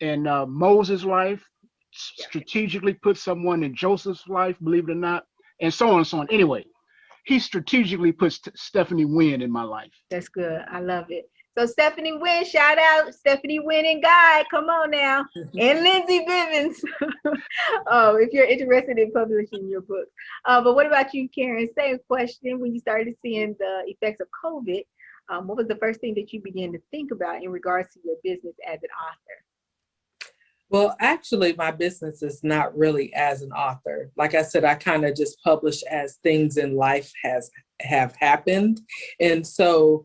in Moses' life, strategically put someone in Joseph's life, believe it or not, and so on and so on. Anyway, he strategically puts Stephanie Wynn in my life. That's good. I love it. So Stephanie Wynn, shout out Stephanie Wynn and Guy. Come on now. And Lindsay Bivens. If you're interested in publishing your book. But what about you, Karen? Same question. When you started seeing the effects of COVID, what was the first thing that you began to think about in regards to your business as an author? Well, actually, my business is not really as an author. Like I said, I kind of just publish as things in life have happened. And so,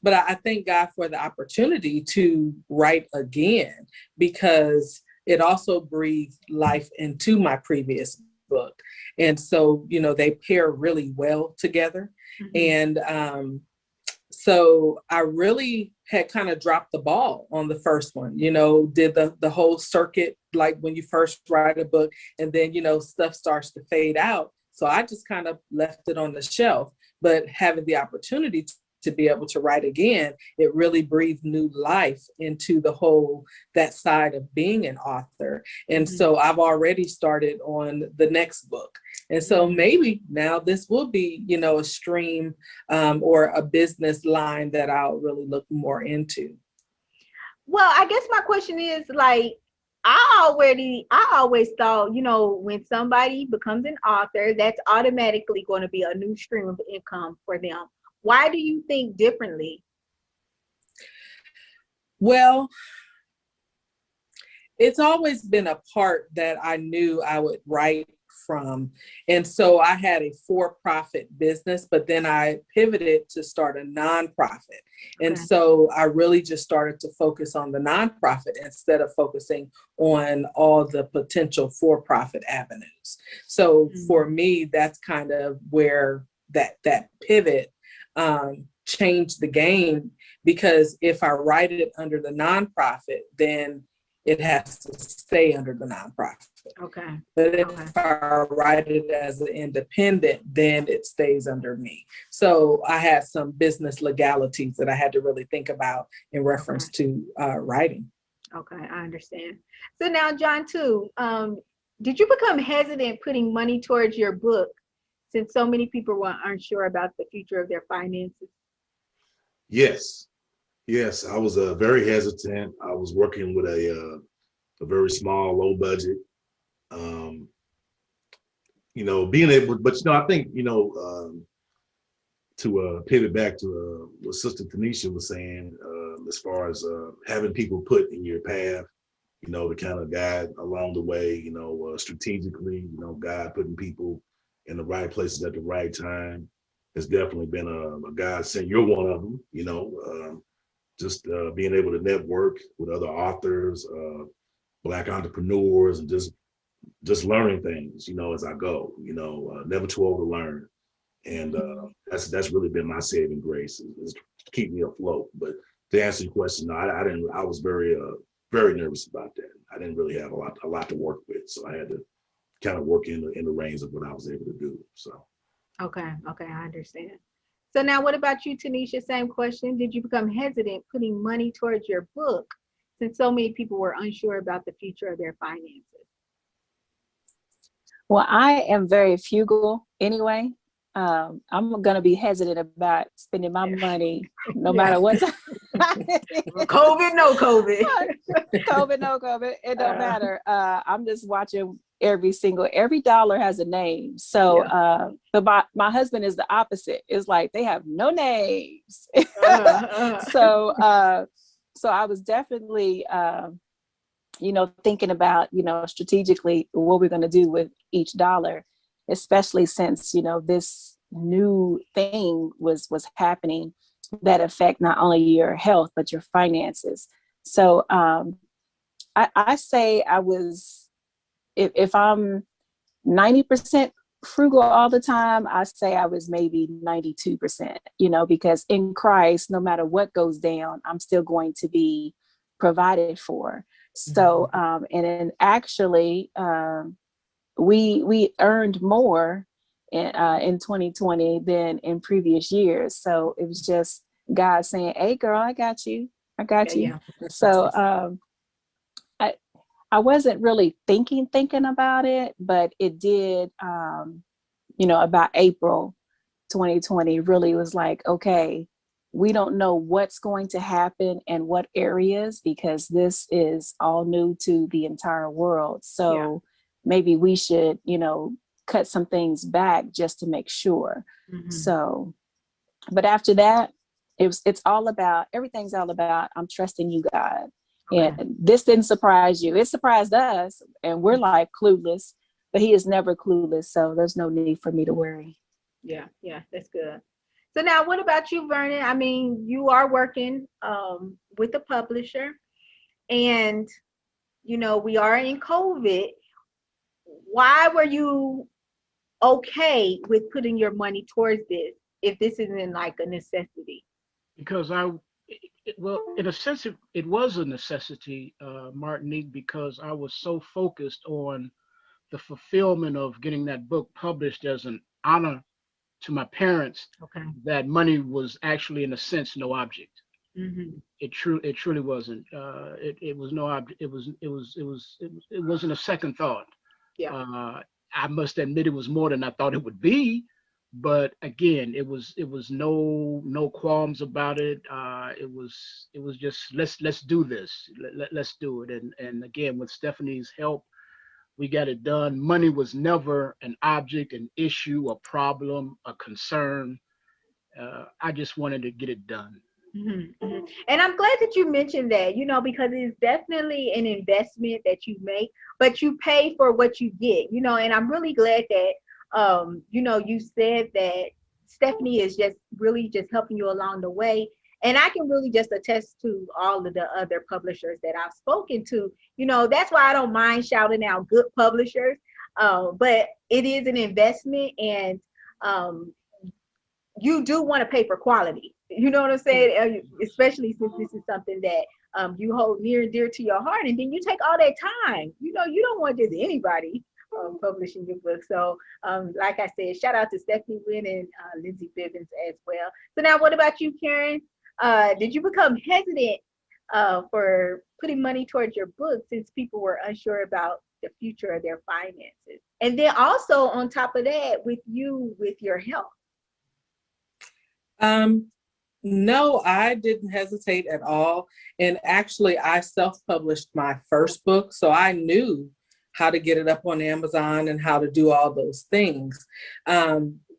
but I thank God for the opportunity to write again, because it also breathed life into my previous book. And so, they pair really well together. And so I really had kind of dropped the ball on the first one, did the whole circuit, like when you first write a book and then, stuff starts to fade out. So I just kind of left it on the shelf, but having the opportunity to be able to write again, it really breathed new life into that side of being an author. And so I've already started on the next book. And so maybe now this will be, a stream or a business line that I'll really look more into. Well, I guess my question is like, I always thought, when somebody becomes an author, that's automatically going to be a new stream of income for them. Why do you think differently? Well, it's always been a part that I knew I would write from. And so I had a for-profit business, but then I pivoted to start a nonprofit. And so I really just started to focus on the nonprofit instead of focusing on all the potential for-profit avenues. So for me, that's kind of where that pivot changed the game, because if I write it under the nonprofit, then it has to stay under the nonprofit. Okay. But if I write it as an independent, then it stays under me. So I had some business legalities that I had to really think about in reference to writing. Okay, I understand. So now, John, too, did you become hesitant putting money towards your book since so many people were unsure about the future of their finances? Yes, I was very hesitant. I was working with a very small, low budget. Being able, but I think to pivot back to what Sister Tanisha was saying, as far as having people put in your path, you know, to kind of guide along the way, you know, strategically, you know, God putting people in the right places at the right time. It's definitely been a godsend. You're one of them, you know, just being able to network with other authors, Black entrepreneurs, and just learning things, you know, as I go, you know, never too old to learn. And that's really been my saving grace, is to keep me afloat. But to answer your question, no, I didn't. I was very nervous about that. I didn't really have a lot to work with, so I had to kind of work in the reins of what I was able to do. So. Okay, I understand. So now what about you, Tanisha? Same question. Did you become hesitant putting money towards your book since so many people were unsure about the future of their finances? Well, I am very frugal anyway. I'm going to be hesitant about spending my money no matter what. COVID, no COVID. COVID, no COVID. It don't matter. I'm just watching every dollar has a name. So, but my husband is the opposite. It's like they have no names. So I was definitely, thinking about, strategically what we're going to do with each dollar, especially since, this new thing was happening that affect not only your health, but your finances. So I say I was, if I'm 90% frugal all the time, I say I was maybe 92%, because in Christ, no matter what goes down, I'm still going to be provided for. So, and then actually, we earned more in 2020 than in previous years. So it was just God saying, "Hey, girl, I got you. I got you." Yeah. So I wasn't really thinking about it, but it did. About April 2020, really was like, okay, we don't know what's going to happen and what areas, because this is all new to the entire world. So maybe we should, cut some things back just to make sure. So, but after that, everything's all about, I'm trusting you, God. Okay. And this didn't surprise you. It surprised us, and we're like clueless, but he is never clueless. So there's no need for me to worry. Yeah, that's good. So now what about you, Vernon? I mean, you are working with a publisher, and, we are in COVID. Why were you okay with putting your money towards this if this isn't like a necessity? Because in a sense, it was a necessity, Martinique, because I was so focused on the fulfillment of getting that book published as an honor to my parents, that money was actually, in a sense, no object. It truly wasn't. It was no object. It wasn't a second thought. I must admit it was more than I thought it would be, but again, it was no qualms about it. It was just let's do this. Let's do it. And again, with Stephanie's help, we got it done. Money was never an object, an issue, a problem, a concern. I just wanted to get it done. And I'm glad that you mentioned that, because it's definitely an investment that you make, but you pay for what you get, and I'm really glad that, you said that Stephanie is just really just helping you along the way. And I can really just attest to all of the other publishers that I've spoken to. That's why I don't mind shouting out good publishers, but it is an investment, and you do want to pay for quality. You know what I'm saying? Especially since this is something that you hold near and dear to your heart, and then you take all that time. You don't want just anybody publishing your book. So like I said, shout out to Stephanie Wynn and Lindsay Bibbins as well. So now what about you, Karen? Did you become hesitant for putting money towards your book since people were unsure about the future of their finances? And then also on top of that, with your health. No, I didn't hesitate at all. And actually, I self-published my first book, so I knew how to get it up on Amazon and how to do all those things.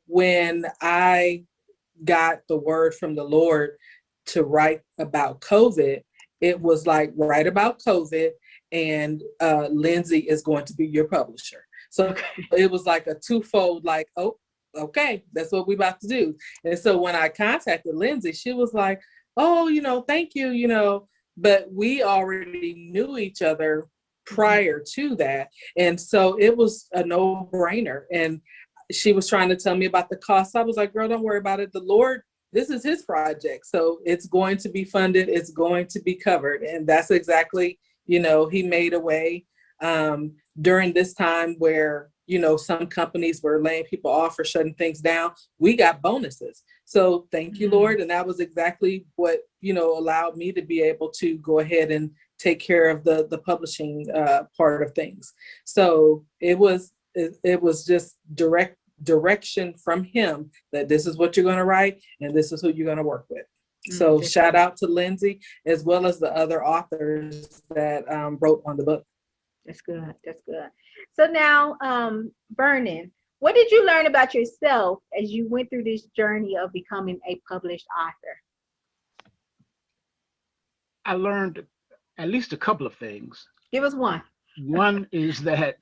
When I got the word from the Lord to write about COVID, it was like write about COVID and Lindsay is going to be your publisher. So it was like a twofold, like, oh, okay, that's what we about to do. And so when I contacted Lindsay, she was like, oh, thank you, but we already knew each other prior to that. And so it was a no-brainer. And she was trying to tell me about the costs. I was like, girl, don't worry about it. The Lord, this is his project. So it's going to be funded. It's going to be covered. And that's exactly, he made a way during this time where, some companies were laying people off or shutting things down. We got bonuses. So thank you, Lord. And that was exactly what, allowed me to be able to go ahead and take care of the publishing part of things. So it was just direction from him that this is what you're going to write and this is who you're going to work with. So shout out to Lindsay, as well as the other authors that wrote on the book. That's good. That's good. So now, Vernon, what did you learn about yourself as you went through this journey of becoming a published author? I learned at least a couple of things. Give us one. One is that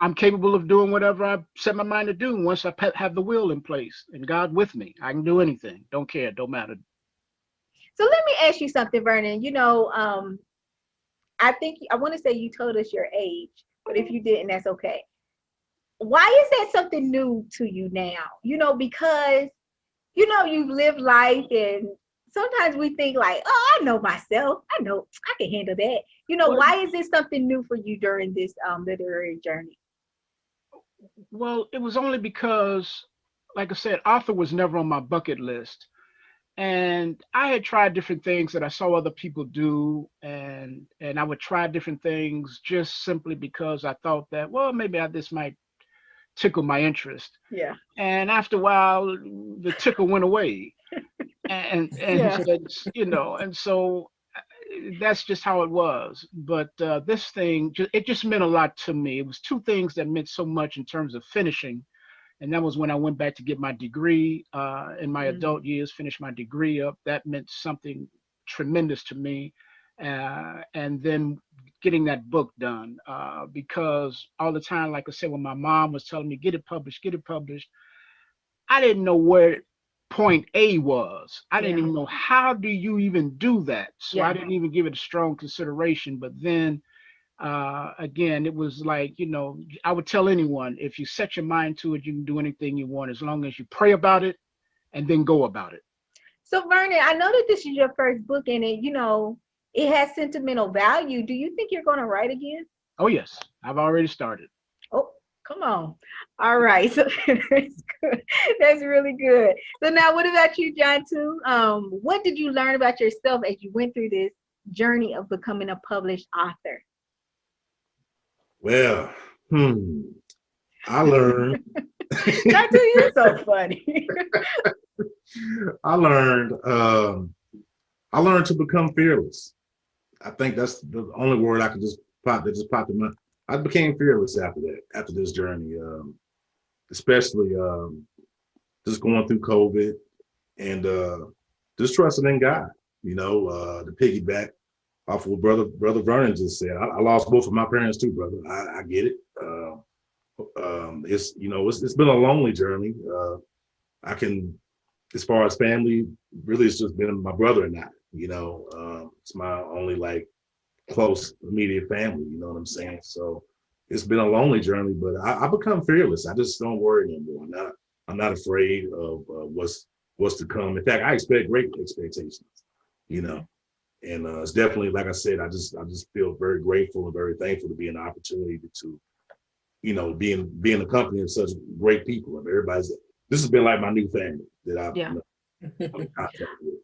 I'm capable of doing whatever I set my mind to do once I have the will in place and God with me. I can do anything. Don't care. Don't matter. So let me ask you something, Vernon. I think I want to say you told us your age, but if you didn't, that's okay. Why is that something new to you now? Because, you've lived life and sometimes we think like, oh, I know myself. I know I can handle that. Why is this something new for you during this literary journey? Well, it was only because, like I said, author was never on my bucket list. And I had tried different things that I saw other people do, and I would try different things just simply because I thought that, well, maybe this might tickle my interest. Yeah. And after a while, the tickle went away, and so that's, and so that's just how it was. But this thing, it just meant a lot to me. It was two things that meant so much in terms of finishing. And that was when I went back to get my degree in my adult years, finish my degree up. That meant something tremendous to me. And then getting that book done, because all the time, like I said, when my mom was telling me, get it published, I didn't know where point A was. I didn't even know, how do you even do that? So I didn't even give it a strong consideration. But then again, it was like, I would tell anyone, if you set your mind to it, you can do anything you want, as long as you pray about it and then go about it. So Vernon, I know that this is your first book and it has sentimental value. Do you think you're going to write again? Oh, yes. I've already started. Oh, come on. All right. So that's good. That's really good. So now what about you, John, too? What did you learn about yourself as you went through this journey of becoming a published author? Well, I learned. Not to you, so funny. I learned to become fearless. I think that's the only word I could just pop in my. I became fearless after this journey, especially just going through COVID and just trusting in God. To piggyback off of what brother Vernon just said. I lost both of my parents too, brother. I get it. It's been a lonely journey. As far as family, really, it's just been my brother and I. It's my only close immediate family. You know what I'm saying? So it's been a lonely journey, but I become fearless. I just don't worry anymore. I'm not afraid of what's to come. In fact, I expect great expectations. And it's definitely, like I said, I just feel very grateful and very thankful to be an opportunity to, be in the company of such great people. And this has been like my new family that I'm in contact with.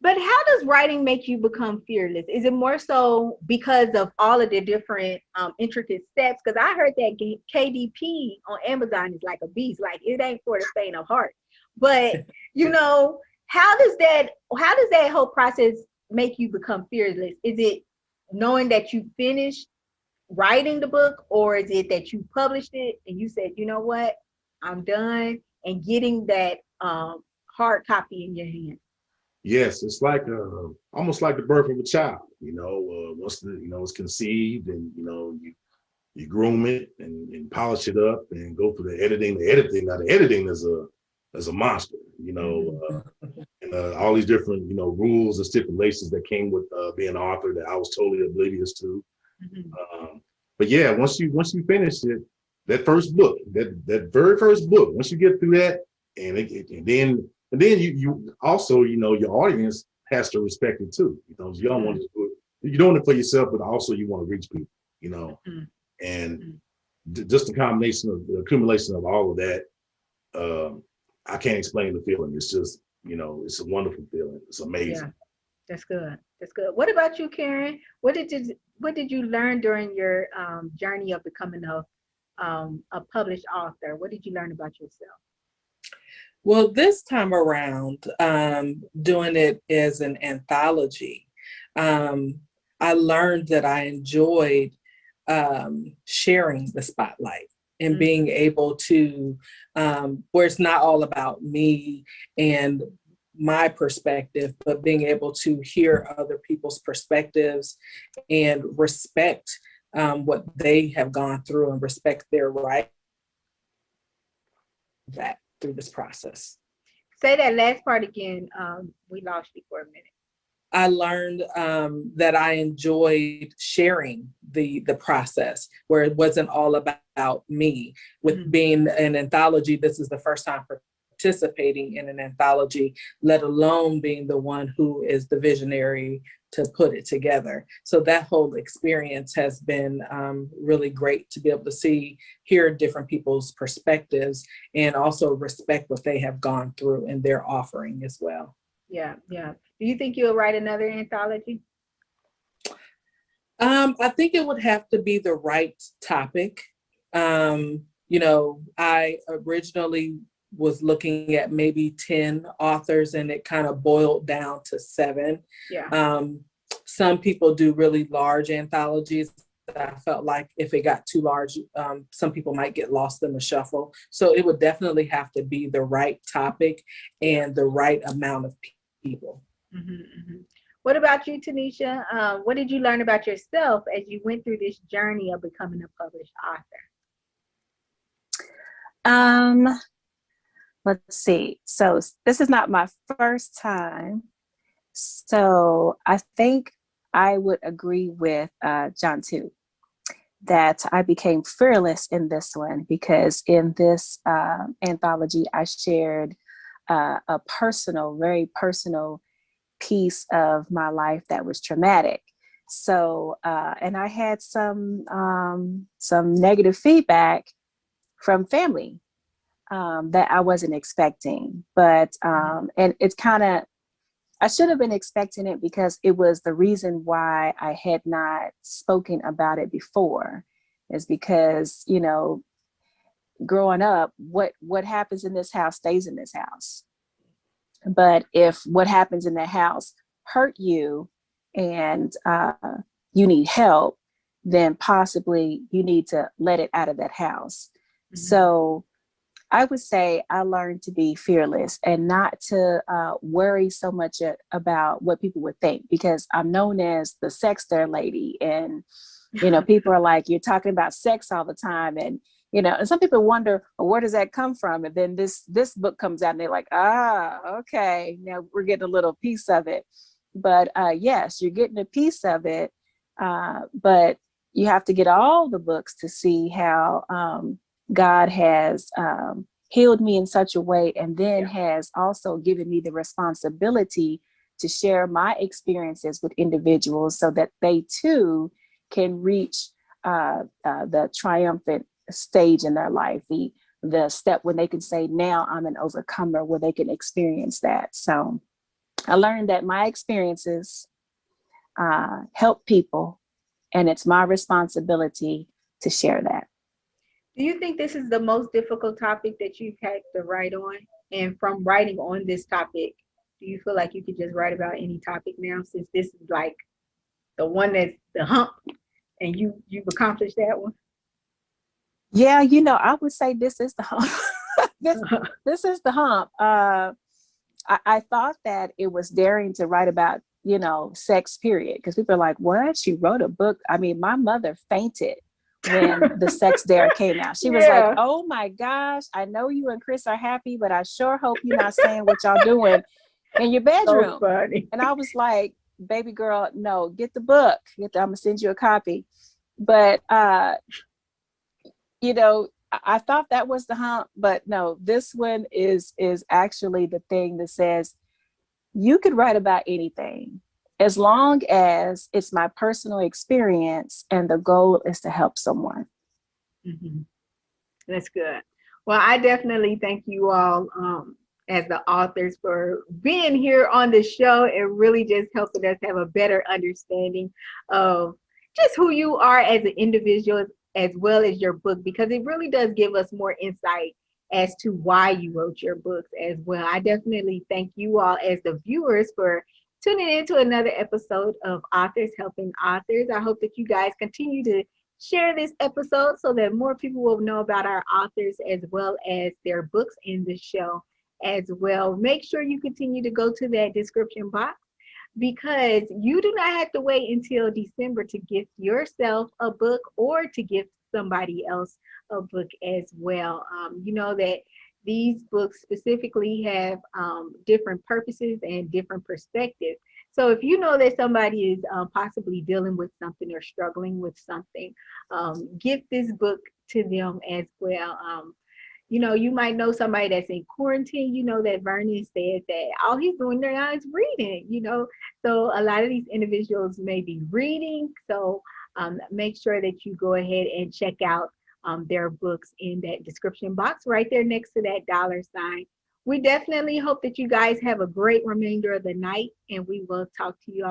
But how does writing make you become fearless? Is it more so because of all of the different intricate steps? Because I heard that KDP on Amazon is like a beast. Like, it ain't for the faint of heart. But how does that whole process make you become fearless? Is it knowing that you finished writing the book, or is it that you published it and you said, you know what, I'm done, and getting that hard copy in your hand? Yes, it's like almost like the birth of a child. Once it's conceived, and you groom it and polish it up and go through the editing. Now the editing is a monster. And all these different rules and stipulations that came with being an author that I was totally oblivious to. But yeah, once you finish it, that first book, that very first book, once you get through that, and then you also your audience has to respect it too. You don't want to do it. You're doing it for yourself, but also you want to reach people. And just the accumulation of all of that. I can't explain the feeling. It's just it's a wonderful feeling. It's amazing. Yeah, that's good. That's good. What about you, Karen? What did you learn during your journey of becoming a published author? What did you learn about yourself? Well, this time around, doing it as an anthology, I learned that I enjoyed sharing the spotlight and being able to, where it's not all about me and my perspective, but being able to hear other people's perspectives and respect what they have gone through and respect their right that through this process. Say that last part again. We lost you for a minute. I learned that I enjoyed sharing the process, where it wasn't all about me. With being an anthology, this is the first time participating in an anthology, let alone being the one who is the visionary to put it together. So that whole experience has been really great to be able to hear different people's perspectives and also respect what they have gone through in their offering as well. Yeah, yeah. Do you think you'll write another anthology? I think it would have to be the right topic. I originally was looking at maybe 10 authors, and it kind of boiled down to 7. Yeah. Some people do really large anthologies. I felt like if it got too large, some people might get lost in the shuffle. So it would definitely have to be the right topic and the right amount of people. What about you, Tanisha? What did you learn about yourself as you went through this journey of becoming a published author? Let's see. So this is not my first time. So I think I would agree with John too, that I became fearless in this one, because in this anthology, I shared a very personal piece of my life that was traumatic. So, and I had some negative feedback from family that I wasn't expecting, but, and it's I should have been expecting it, because it was the reason why I had not spoken about it before, is because, growing up, what happens in this house stays in this house. But if what happens in the house hurt you and you need help, then possibly you need to let it out of that house. So I would say I learned to be fearless and not to worry so much about what people would think, because I'm known as the sexter lady. And, people are like, you're talking about sex all the time. And, and some people wonder, well, where does that come from? And then this book comes out and they're like, okay, now we're getting a little piece of it. But yes, you're getting a piece of it. But you have to get all the books to see how God has healed me in such a way, and then has also given me the responsibility to share my experiences with individuals so that they too can reach the triumphant stage in their life, the step when they can say, now I'm an overcomer, where they can experience that. So I learned that my experiences help people, and it's my responsibility to share that. Do you think this is the most difficult topic that you've had to write on? And from writing on this topic, do you feel like you could just write about any topic now, since this is like the one that's the hump and you've accomplished that one? Yeah, I would say this is the hump. this is the hump. I thought that it was daring to write about, you know, sex, period. Because people are like, what? She wrote a book. I mean, my mother fainted when the Sex Dare came out. She was like, oh my gosh, I know you and Chris are happy, but I sure hope you're not saying what y'all doing in your bedroom. So funny. And I was like, baby girl, no, get the book. I'm gonna send you a copy. But you know, I thought that was the hump, but no, this one is actually the thing that says you could write about anything as long as it's my personal experience and the goal is to help someone. Mm-hmm. That's good. Well, I definitely thank you all as the authors for being here on the show and really just helping us have a better understanding of just who you are as an individual, as well as your book, because it really does give us more insight as to why you wrote your books as well. I definitely thank you all as the viewers for tuning in to another episode of Authors Helping Authors. I hope that you guys continue to share this episode so that more people will know about our authors as well as their books in the show as well. Make sure you continue to go to that description box, because you do not have to wait until December to gift yourself a book or to gift somebody else a book as well. You know that these books specifically have different purposes and different perspectives. So if you know that somebody is possibly dealing with something or struggling with something, gift this book to them as well. You know, you might know somebody that's in quarantine. You know that Vernon said that all he's doing now is reading, you know. So a lot of these individuals may be reading. So make sure that you go ahead and check out their books in that description box right there next to that $. We definitely hope that you guys have a great remainder of the night, and we will talk to you all